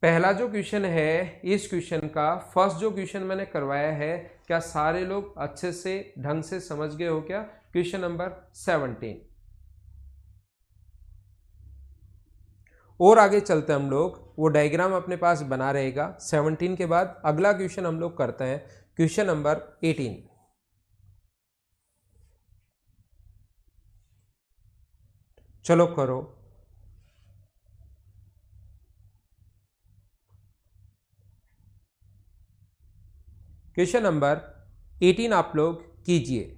पहला जो क्वेश्चन है इस क्वेश्चन का फर्स्ट जो क्वेश्चन मैंने करवाया है, क्या सारे लोग अच्छे से ढंग से समझ गए हो क्या? Question number 17। और आगे चलते हैं हम लोग, वो डायग्राम अपने पास बना रहेगा। 17 के बाद अगला क्वेश्चन हम लोग करते हैं, क्वेश्चन नंबर 18। चलो करो। क्वेश्चन नंबर 18 आप लोग कीजिए।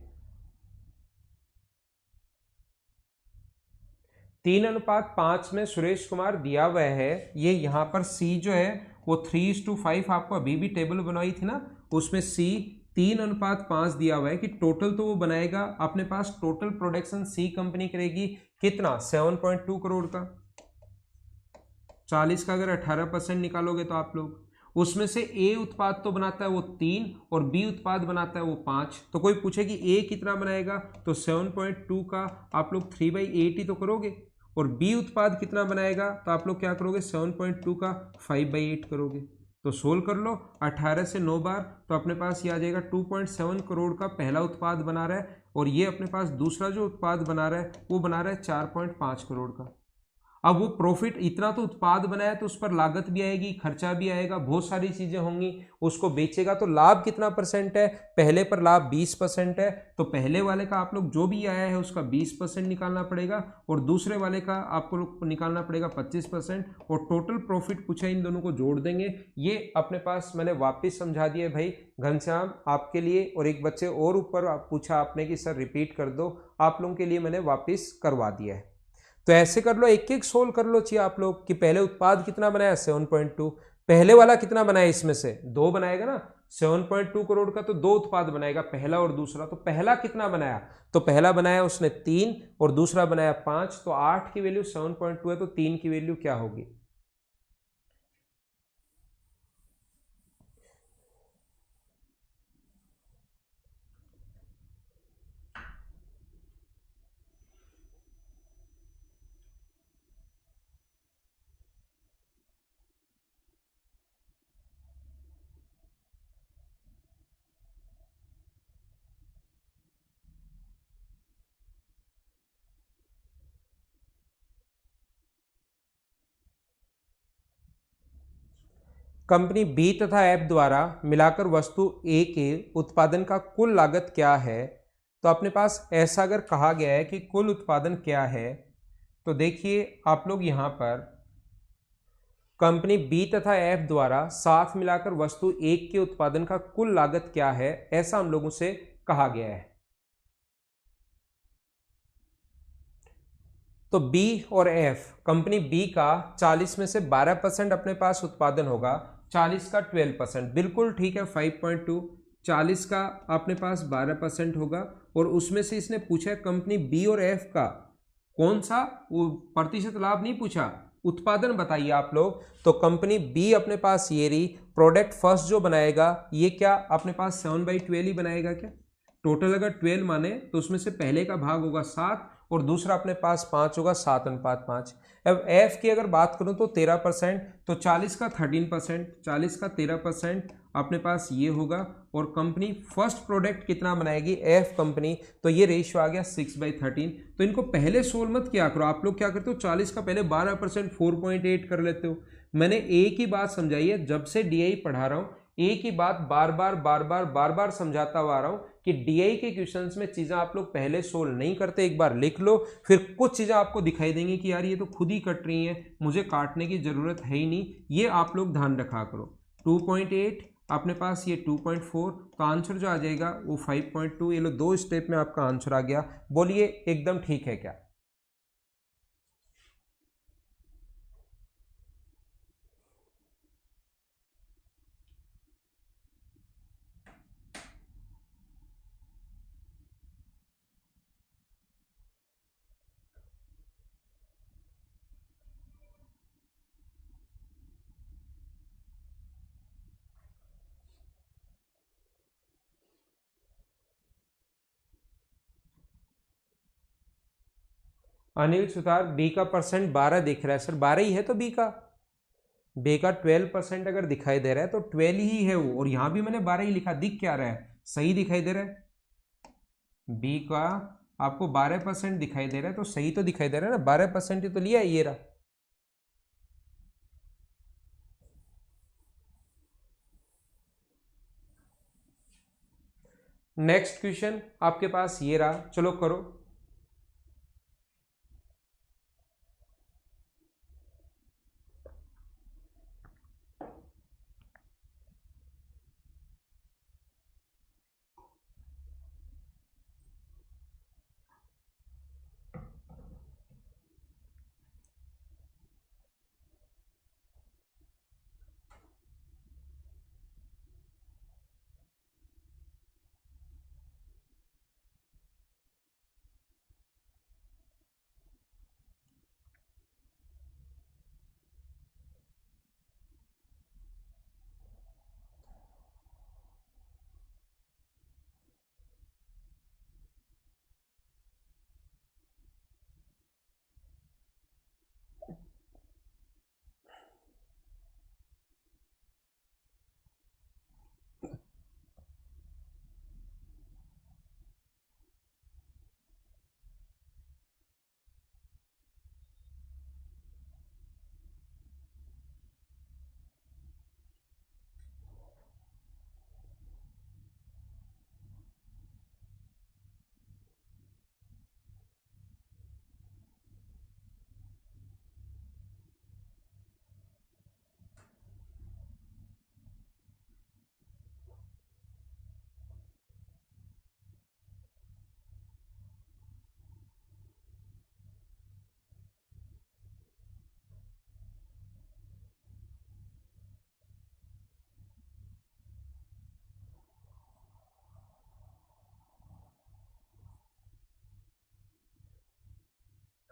3:5 में सुरेश कुमार दिया हुआ है, ये यहाँ पर सी जो है वो 3:5 आपको अभी भी टेबल बनवाई थी ना, उसमें सी 3:5 दिया हुआ है कि टोटल तो वो बनाएगा अपने पास, टोटल प्रोडक्शन सी कंपनी करेगी कितना 7.2 करोड़ का। 40 का अगर 18% निकालोगे तो आप लोग उसमें से ए उत्पाद तो बनाता है वो 3 और बी उत्पाद बनाता है वो 5, तो कोई पूछे कि ए कितना बनाएगा तो 7.2 का आप लोग 3/8 ही तो करोगे, और बी उत्पाद कितना बनाएगा तो आप लोग क्या करोगे 7.2 का 5/8 करोगे। तो सोल्व कर लो, 18 से 9 बार, तो अपने पास ये आ जाएगा 2.7 करोड़ का पहला उत्पाद बना रहा है, और ये अपने पास दूसरा जो उत्पाद बना रहा है वो बना रहा है 4.5 करोड़ का। अब वो प्रॉफिट इतना तो उत्पाद बनाया तो उस पर लागत भी आएगी, खर्चा भी आएगा, बहुत सारी चीजें होंगी, उसको बेचेगा तो लाभ कितना परसेंट है, पहले पर लाभ 20% है, तो पहले वाले का आप लोग जो भी आया है उसका 20% निकालना पड़ेगा, और दूसरे वाले का आपको निकालना पड़ेगा 25%, और टोटल प्रॉफिट पूछा इन दोनों को जोड़ देंगे। ये अपने पास मैंने वापिस समझा दिया भाई घनश्याम आपके लिए, और एक बच्चे और ऊपर पूछा आपने कि सर रिपीट कर दो, आप लोगों के लिए मैंने वापिस करवा दिया है। तो ऐसे कर लो, एक एक सोल्व कर लो चाहिए आप लोग कि पहले उत्पाद कितना बनाया 7.2, पहले वाला कितना बनाया, इसमें से 2 बनाएगा ना, 7.2 करोड़ का तो 2 उत्पाद बनाएगा, पहला और दूसरा, तो पहला कितना बनाया तो पहला बनाया उसने 3 और दूसरा बनाया 5, तो 8 की वैल्यू 7.2 है, तो 3 की वैल्यू क्या होगी? कंपनी बी तथा एफ द्वारा मिलाकर वस्तु ए के उत्पादन का कुल लागत क्या है? तो अपने पास ऐसा अगर कहा गया है कि कुल उत्पादन क्या है, तो देखिए आप लोग यहां पर कंपनी बी तथा एफ द्वारा साथ मिलाकर वस्तु ए के उत्पादन का कुल लागत क्या है, ऐसा हम लोगों से कहा गया है। तो बी और एफ, कंपनी बी का 40 में से 12% अपने पास उत्पादन होगा, 40 का 12%, बिल्कुल ठीक है 5.2, 40 का अपने पास 12% होगा, और उसमें से इसने पूछा कंपनी बी और एफ का कौन सा, वो प्रतिशत लाभ नहीं पूछा, उत्पादन बताइए आप लोग। तो कंपनी बी अपने पास ये रही, प्रोडक्ट फर्स्ट जो बनाएगा ये क्या अपने पास 7/12 ही बनाएगा क्या? टोटल अगर 12 माने तो उसमें से पहले का भाग होगा 7 और दूसरा अपने पास 5 होगा, 7:5। अब एफ की अगर बात करूं तो 13%, तो 40 का 13%, 40 का 13% अपने पास ये होगा, और कंपनी फर्स्ट प्रोडक्ट कितना बनाएगी एफ कंपनी, तो ये रेशियो आ गया 6/13। तो इनको पहले सोल्व मत किया करो, आप लोग क्या करते हो 40 का पहले 12% 4.8 कर लेते हो, मैंने एक ही बात समझाई है, जब से डीआई पढ़ा रहा हूँ एक ही बात बार बार समझाता हुआ आ रहा हूं कि डीआई के क्वेश्चंस में चीजें आप लोग पहले सोल्व नहीं करते, एक बार लिख लो, फिर कुछ चीजें आपको दिखाई देंगी कि यार ये तो खुद ही कट रही हैं, मुझे काटने की जरूरत है ही नहीं। ये आप लोग ध्यान रखा करो। 2.8 अपने पास, ये 2.4, तो आंसर जो आ जाएगा वो 5.2। ये लो 2 स्टेप में आपका आंसर आ गया। बोलिए एकदम ठीक है क्या? अनिल सुतार, बी का परसेंट 12 दिख रहा है सर, 12 ही है तो बी का 12% अगर दिखाई दे रहा है तो 12 ही है वो, और यहां भी मैंने 12 ही लिखा, दिख क्या रहा है? सही दिखाई दे रहा है। बी का आपको 12% दिखाई दे रहा है तो सही तो दिखाई दे रहा है ना, 12% ही तो लिया है, ये रहा। नेक्स्ट क्वेश्चन आपके पास ये रहा, चलो करो।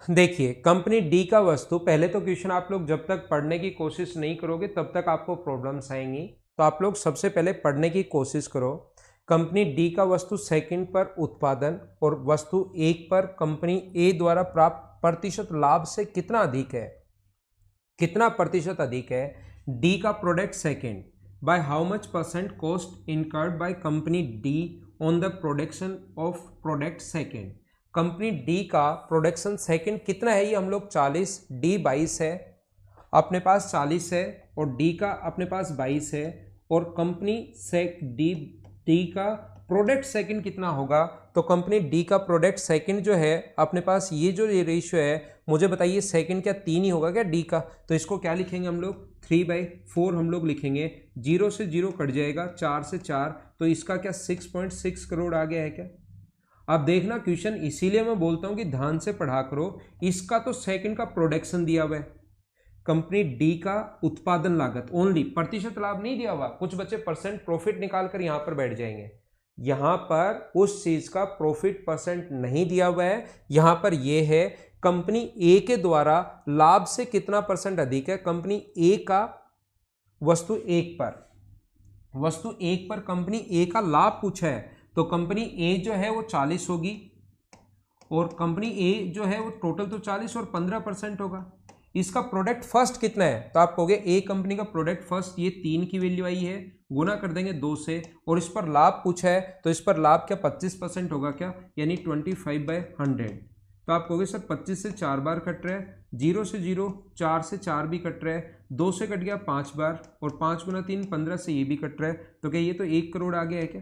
देखिए कंपनी डी का वस्तु, पहले तो क्वेश्चन आप लोग जब तक पढ़ने की कोशिश नहीं करोगे तब तक आपको प्रॉब्लम्स आएंगी, तो आप लोग सबसे पहले पढ़ने की कोशिश करो। कंपनी डी का वस्तु सेकंड पर उत्पादन और वस्तु एक पर कंपनी ए द्वारा प्राप्त प्रतिशत लाभ से कितना अधिक है, कितना प्रतिशत अधिक है? डी का product second, by how much percent cost incurred by company D on the production of product second. Company D का प्रोडक्शन सेकंड कितना है? ये हम लोग 40, डी 22 है, अपने पास 40 है, और डी का अपने पास 22 है, और कंपनी से डी का प्रोडक्ट सेकंड कितना होगा? तो कंपनी डी का प्रोडक्ट सेकंड जो है अपने पास, ये जो रेशियो है, मुझे बताइए सेकंड क्या 3 ही होगा क्या डी का? तो इसको क्या लिखेंगे हम लोग? 3/4 हम लोग लिखेंगे। 0 से 0 कट जाएगा, 4 से 4, तो इसका क्या 6.6 करोड़ आ गया है क्या? अब देखना क्वेश्चन, इसीलिए मैं बोलता हूं कि ध्यान से पढ़ा करो। इसका तो सेकंड का प्रोडक्शन दिया हुआ है, कंपनी डी का उत्पादन लागत ओनली, प्रतिशत लाभ नहीं दिया हुआ। कुछ बच्चे परसेंट प्रॉफिट निकाल कर यहां पर बैठ जाएंगे, यहां पर उस चीज का प्रॉफिट परसेंट नहीं दिया हुआ है। यहां पर यह है कंपनी ए के द्वारा लाभ से कितना परसेंट अधिक है। कंपनी ए का वस्तु एक पर कंपनी ए का लाभ पूछा है, तो कंपनी ए जो है वो 40 होगी, और कंपनी ए जो है वो टोटल तो 40 और 15% होगा। इसका प्रोडक्ट फर्स्ट कितना है? तो आप कहोगे ए कंपनी का प्रोडक्ट फर्स्ट, ये 3 की वैल्यू आई है, गुना कर देंगे 2 से, और इस पर लाभ पूछा है, तो इस पर लाभ क्या 25% होगा क्या, यानी 25/100। तो आप कहोगे सर 25 से 4 बार कट रहा है, 0 से 0, 4 से 4 भी कट रहा है, 2 से कट गया 5 बार, और 5 गुना 3 15 से ये भी कट रहा है, तो क्या ये तो 1 करोड़ आ गया है क्या?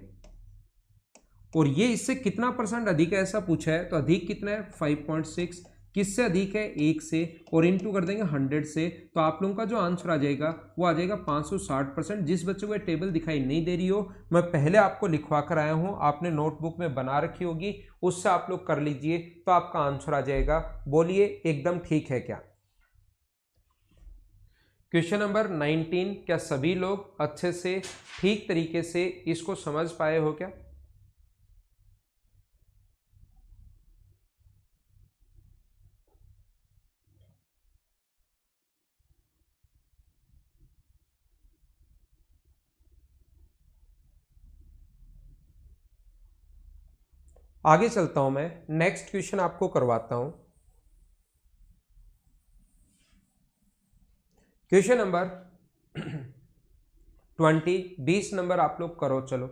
और ये इससे कितना परसेंट अधिक है ऐसा पूछा है, तो अधिक कितना है 5.6, किससे अधिक है 1 से, और इनटू कर देंगे 100 से, तो आप लोगों का जो आंसर आ जाएगा वो आ जाएगा 560%। जिस बच्चे को ये टेबल दिखाई नहीं दे रही हो, मैं पहले आपको लिखवा कर आया हूं, आपने नोटबुक में बना रखी होगी, उससे आप लोग कर लीजिए तो आपका आंसर आ जाएगा। बोलिए एकदम ठीक है क्या? क्वेश्चन नंबर 19, क्या सभी लोग अच्छे से ठीक तरीके से इसको समझ पाए हो क्या? आगे चलता हूं, मैं नेक्स्ट क्वेश्चन आपको करवाता हूं। क्वेश्चन नंबर 20 नंबर आप लोग करो चलो।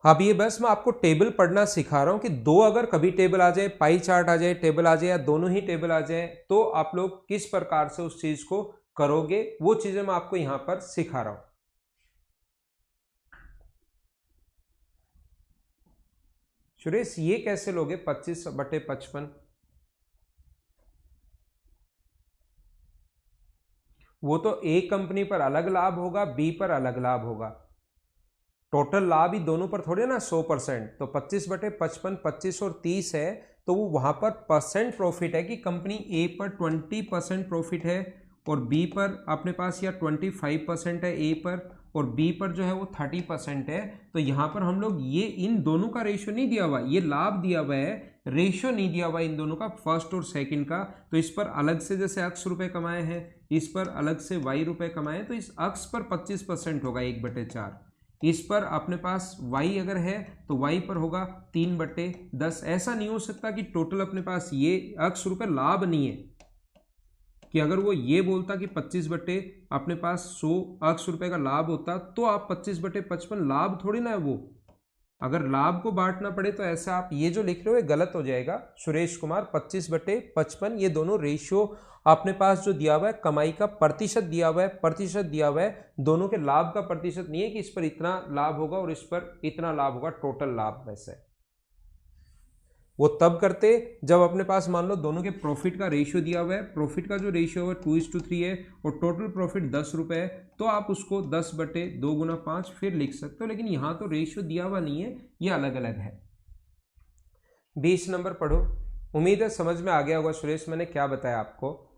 अब ये बस मैं आपको टेबल पढ़ना सिखा रहा हूं कि दो अगर कभी टेबल आ जाए, पाई चार्ट आ जाए, टेबल आ जाए, या दोनों ही टेबल आ जाए, तो आप लोग किस प्रकार से उस चीज को करोगे, वो चीजें मैं आपको यहां पर सिखा रहा हूं। सुरेश ये कैसे लोगे 25/55? वो तो ए कंपनी पर अलग लाभ होगा, बी पर अलग लाभ होगा, टोटल लाभ ही दोनों पर थोड़े ना 100%। तो 25/55 25 और 30 है, तो वो वहां पर परसेंट प्रॉफिट है कि कंपनी ए पर 20% प्रॉफिट है, और बी पर अपने पास या 25% है ए पर, और बी पर जो है वो 30% है। तो यहाँ पर हम लोग ये इन दोनों का रेशियो नहीं दिया हुआ, ये लाभ दिया हुआ है, रेशियो नहीं दिया हुआ इन दोनों का, फर्स्ट और सेकंड का। तो इस पर अलग से जैसे अक्स रुपए कमाए हैं, इस पर अलग से वाई रुपए कमाए, तो इस अक्स पर 25% होगा 1/4, इस पर अपने पास y अगर है तो y पर होगा 3/10। ऐसा नहीं हो सकता कि टोटल अपने पास ये अक्स रुपए लाभ नहीं है, कि अगर वो ये बोलता कि 25 बटे अपने पास 100 अक्स रुपए का लाभ होता, तो आप 25/55 लाभ थोड़ी ना है वो। अगर लाभ को बांटना पड़े तो ऐसा आप ये जो लिख रहे हो ये गलत हो जाएगा। सुरेश कुमार 25/55 ये दोनों रेशियो आपने पास जो दिया हुआ है, कमाई का प्रतिशत दिया हुआ है, प्रतिशत दिया हुआ है, दोनों के लाभ का प्रतिशत नहीं है कि इस पर इतना लाभ होगा और इस पर इतना लाभ होगा, टोटल लाभ में से। वो तब करते जब अपने पास मान लो दोनों के प्रॉफिट का रेशियो दिया हुआ है, प्रॉफिट का जो रेशियो है 2:3 है, और टोटल प्रॉफिट 10 रुपए है, तो आप उसको 10/2 गुना 5 फिर लिख सकते हो, लेकिन यहां तो रेशियो दिया हुआ नहीं है, ये अलग अलग है। 20 नंबर पढ़ो। उम्मीद है समझ में आ गया होगा सुरेश मैंने क्या बताया आपको।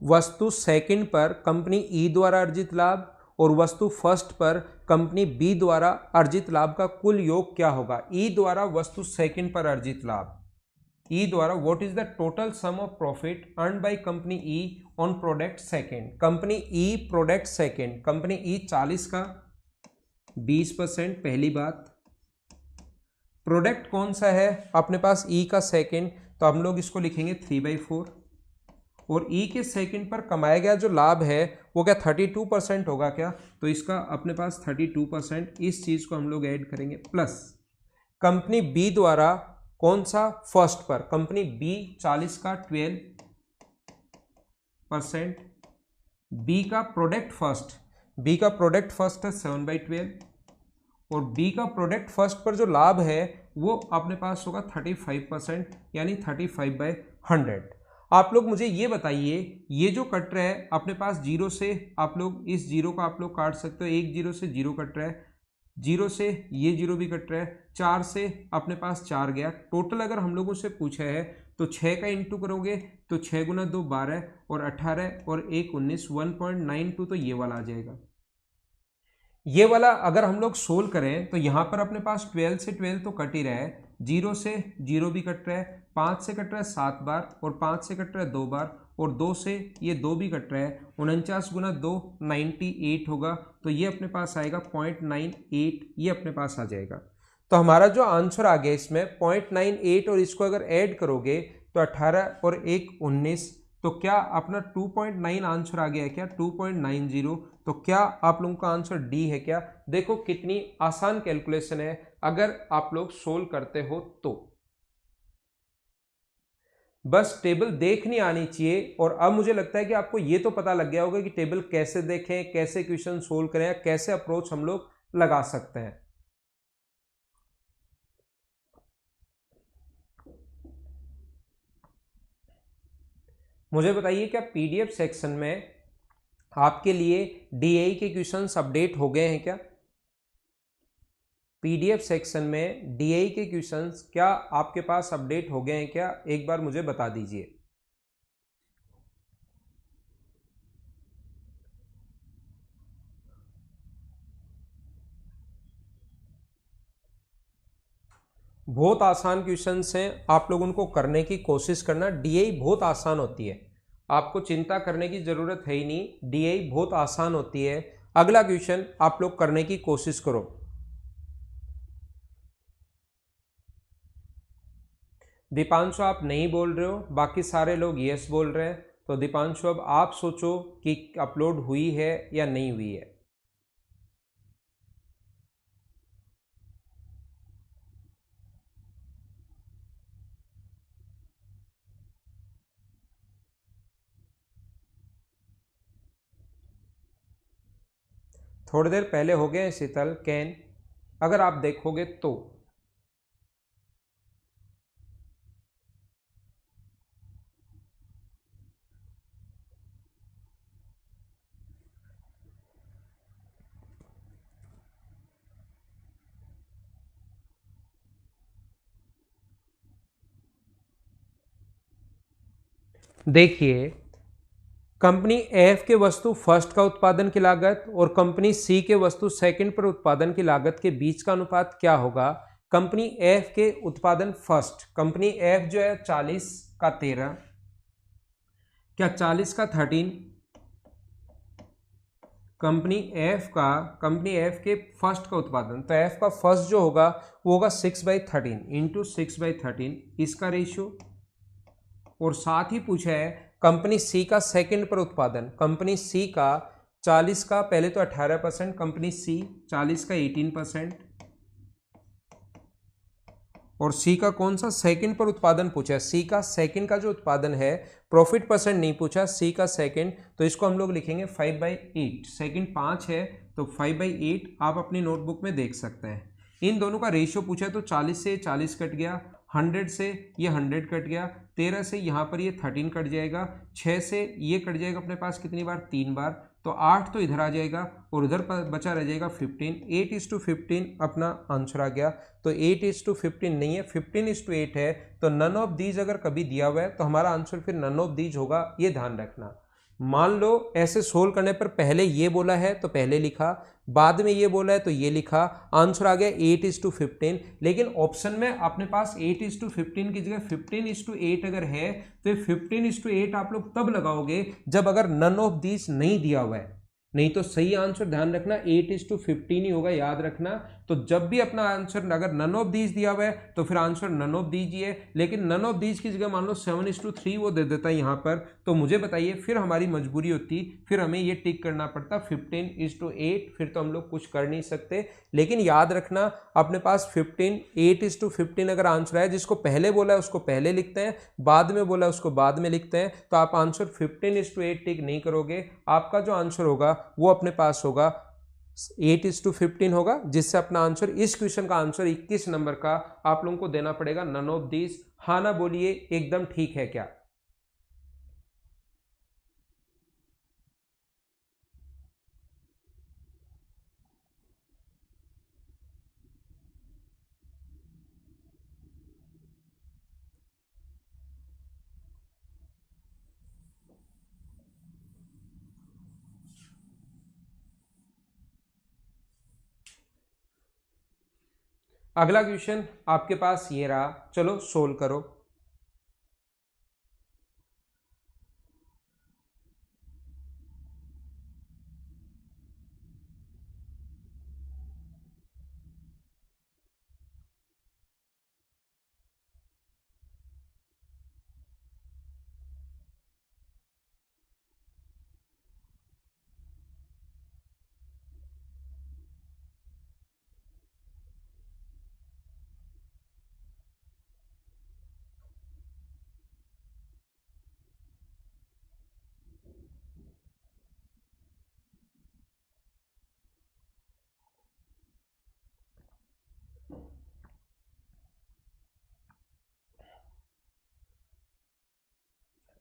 वस्तु सेकंड पर कंपनी ई द्वारा अर्जित लाभ और वस्तु फर्स्ट पर कंपनी बी द्वारा अर्जित लाभ का कुल योग क्या होगा? ई द्वारा वस्तु सेकंड पर अर्जित लाभ, ई द्वारा what is the total sum of profit earn by company E on product second. Company E product second, company E 40 का 20%, पहली बात। प्रोडक्ट कौन सा है अपने पास? ई का सेकंड, तो हम लोग इसको लिखेंगे 3/4, और ई के सेकंड पर कमाया गया जो लाभ है वो क्या 32% होगा क्या? तो इसका अपने पास 32%, इस चीज को हम लोग ऐड करेंगे, प्लस कंपनी बी द्वारा कौन सा? फर्स्ट पर, कंपनी बी 40 का 12%, बी का प्रोडक्ट फर्स्ट, बी का प्रोडक्ट फर्स्ट है 7/12, और बी का प्रोडक्ट फर्स्ट पर जो लाभ है वो अपने पास होगा 35%, यानी 35/100। आप लोग मुझे ये बताइए, ये जो कट रहा है अपने पास जीरो से, आप लोग इस जीरो का आप लोग काट सकते हो, एक जीरो से जीरो कट रहा है, जीरो से ये जीरो भी कट रहा है, 4 से अपने पास 4 गया, टोटल अगर हम लोगों से पूछा है तो 6 का इंटू करोगे तो 6 गुना 2 12 और 18 और 1 19, 1.92, तो ये वाला आ जाएगा। ये वाला अगर हम लोग सोल्व करें तो यहाँ पर अपने पास 12 से 12 तो कट ही रहा है, जीरो से जीरो भी कट रहा है, 5 से कट रहा है 7 बार, और 5 से कट रहा है 2 बार, और 2 से ये 2 भी कट रहा है, 49 गुना 2 98 होगा, तो ये अपने पास आएगा 0.98, ये अपने पास आ जाएगा। तो हमारा जो आंसर आ गया इसमें 0.98, और इसको अगर ऐड करोगे तो 18 और 1 19, तो क्या अपना 2.9 आंसर आ गया है क्या, 2.90। तो क्या आप लोगों का आंसर डी है क्या। देखो कितनी आसान कैलकुलेशन है अगर आप लोग सोल्व करते हो तो। बस टेबल देखनी आनी चाहिए। और अब मुझे लगता है कि आपको ये तो पता लग गया होगा कि टेबल कैसे देखें, कैसे क्वेश्चन सोल्व करें, या कैसे अप्रोच हम लोग लगा सकते हैं। मुझे बताइए क्या पीडीएफ सेक्शन में आपके लिए डीआई के क्वेश्चंस अपडेट हो गए हैं क्या। पीडीएफ सेक्शन में डीआई के क्वेश्चंस क्या आपके पास अपडेट हो गए हैं क्या, एक बार मुझे बता दीजिए। बहुत आसान क्वेश्चंस हैं, आप लोग उनको करने की कोशिश करना। डीआई बहुत आसान होती है, आपको चिंता करने की जरूरत है ही नहीं, डीआई बहुत आसान होती है। अगला क्वेश्चन आप लोग करने की कोशिश करो। दीपांशु आप नहीं बोल रहे हो, बाकी सारे लोग यस बोल रहे हैं। तो दीपांशु अब आप सोचो कि अपलोड हुई है या नहीं हुई है। थोड़ी देर पहले हो गए शीतल कैन, अगर आप देखोगे तो। देखिए कंपनी एफ के वस्तु फर्स्ट का उत्पादन की लागत और कंपनी सी के वस्तु सेकंड पर उत्पादन की लागत के बीच का अनुपात क्या होगा। कंपनी एफ के उत्पादन फर्स्ट, कंपनी एफ जो है 40 का 13, क्या 40 का 13। कंपनी एफ के फर्स्ट का उत्पादन, तो एफ का फर्स्ट जो होगा वो होगा 6/13 इंटू 6/13 इसका रेशियो। और साथ ही पूछा है कंपनी सी का सेकंड पर उत्पादन, कंपनी सी का 40 का पहले तो 18%, कंपनी सी 40 का 18%, और सी का कौन सा सेकंड पर उत्पादन पूछा है। सी का सेकंड का जो उत्पादन है, प्रॉफिट परसेंट नहीं पूछा, सी का सेकंड, तो इसको हम लोग लिखेंगे 5/8। सेकंड 5 है तो 5/8 आप अपनी नोटबुक में देख सकते हैं। इन दोनों का रेशियो पूछा है तो 40 से 40 कट गया, 100 से ये 100 कट गया, 13 से यहाँ पर ये 13 कट जाएगा, 6 से ये कट जाएगा अपने पास कितनी बार, 3 बार, तो 8 तो इधर आ जाएगा और उधर बचा रह जाएगा 15। 8:15 अपना आंसर आ गया। तो 8:15 नहीं है, 15:8 है। तो नन ऑफ दीज अगर कभी दिया हुआ है तो हमारा आंसर फिर नन ऑफ दीज होगा, ये ध्यान रखना। मान लो ऐसे सोल्व करने पर पहले ये बोला है तो पहले लिखा, बाद में ये बोला है तो ये लिखा, आंसर आ गया 8:15। लेकिन ऑप्शन में अपने पास 8:15 की जगह 15:8 अगर है तो ये 15:8 आप लोग तब लगाओगे जब अगर नन ऑफ दीज नहीं दिया हुआ है, नहीं तो सही आंसर ध्यान रखना 8:15 ही होगा, याद रखना। तो जब भी अपना आंसर अगर नन ऑफ दीज दिया हुआ है तो फिर आंसर नन ऑफ दीज ही है। लेकिन नन ऑफ दीज की जगह मान लो 7:3 वो दे देता है यहाँ पर, तो मुझे बताइए फिर हमारी मजबूरी होती, फिर हमें ये टिक करना पड़ता 15:8, फिर तो हम लोग कुछ कर नहीं सकते। लेकिन याद रखना अपने पास 8:15 अगर आंसर है, जिसको पहले बोला है उसको पहले लिखते हैं, बाद में बोला है उसको बाद में लिखते हैं, तो आप आंसर 15:8 टिक नहीं करोगे। आपका जो आंसर होगा वो अपने पास होगा 8:15 होगा, जिससे अपना आंसर, इस क्वेश्चन का आंसर 21 नंबर का आप लोगों को देना पड़ेगा नन ऑफ दिस। हाँ ना बोलिए एकदम ठीक है क्या। अगला क्वेश्चन आपके पास ये रहा, चलो सोल्व करो।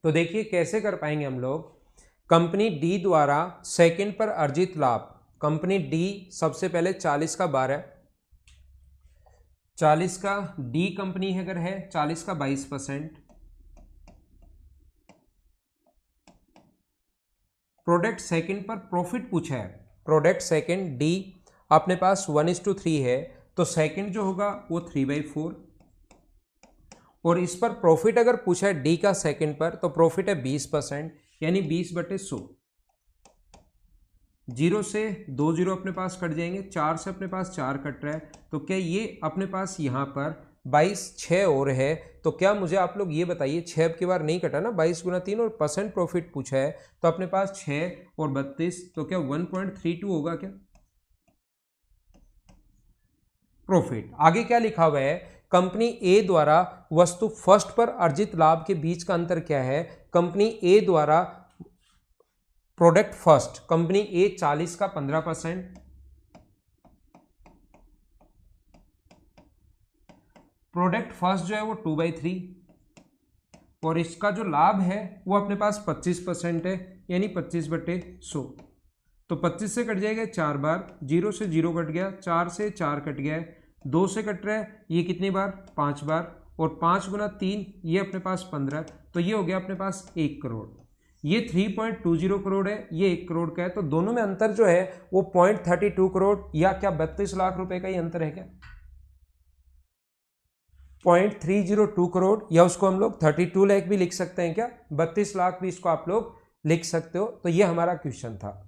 तो देखिए कैसे कर पाएंगे हम लोग। कंपनी डी द्वारा सेकंड पर अर्जित लाभ, कंपनी डी सबसे पहले 40 का बार है, 40 का डी कंपनी अगर है 40 का 22%। प्रोडक्ट सेकंड पर प्रॉफिट पूछा है, प्रोडक्ट सेकंड डी अपने पास 1:3 है, तो सेकंड जो होगा वो 3/4, और इस पर प्रॉफिट अगर पूछा है डी का सेकंड पर तो प्रॉफिट है 20%, यानी 20/100। 0 से 2 जीरो अपने पास कट जाएंगे, 4 से अपने पास 4 कट रहा है, तो क्या ये अपने पास यहाँ पर 22 6 और है, तो क्या मुझे आप लोग ये बताइए, 6 अब की बार नहीं कटा ना, 22 गुना 3 और परसेंट प्रॉफिट पूछा है, तो अपने पास 6 और 32, तो क्या 1.32 होगा क्या प्रॉफिट। आगे क्या लिखा हुआ है, कंपनी ए द्वारा वस्तु फर्स्ट पर अर्जित लाभ के बीच का अंतर क्या है। कंपनी ए द्वारा प्रोडक्ट फर्स्ट, कंपनी ए 40 का 15%, प्रोडक्ट फर्स्ट जो है वो 2/3, और इसका जो लाभ है वो अपने पास 25% है, यानी 25/100। तो 25 से कट जाएगा 4 बार, 0 से 0 कट गया, 4 से 4 कट गया है, 2 से कट रहा है ये कितनी बार 5 बार, और 5 गुना 3 ये अपने पास 15, तो ये हो गया अपने पास 1 करोड़। ये 3.20 करोड़ है, ये 1 करोड़ का है, तो दोनों में अंतर जो है वो 0.32 करोड़ या क्या 32 लाख रुपए का ही अंतर है क्या, 0.302 करोड़, या उसको हम लोग 32 लाख भी लिख सकते हैं क्या, 32 लाख भी इसको आप लोग लिख सकते हो। तो ये हमारा क्वेश्चन था।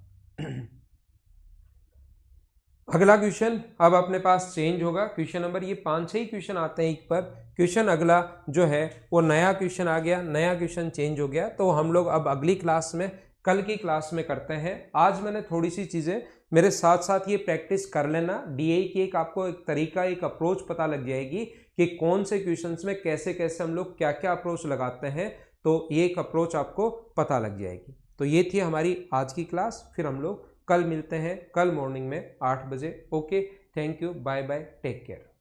अगला क्वेश्चन अब अपने पास चेंज होगा, क्वेश्चन नंबर, ये 5-6 ही क्वेश्चन आते हैं एक पर, क्वेश्चन अगला जो है वो नया क्वेश्चन आ गया, नया क्वेश्चन चेंज हो गया, तो हम लोग अब अगली क्लास में, कल की क्लास में करते हैं। आज मैंने थोड़ी सी चीज़ें मेरे साथ साथ ये प्रैक्टिस कर लेना, डीए की एक आपको एक तरीका, एक अप्रोच पता लग जाएगी कि कौन से क्वेश्चंस में कैसे कैसे हम लोग क्या क्या अप्रोच लगाते हैं, तो ये एक अप्रोच आपको पता लग जाएगी। तो ये थी हमारी आज की क्लास, फिर हम लोग कल मिलते हैं, कल मॉर्निंग में 8 बजे। Okay, thank you, bye bye, take care.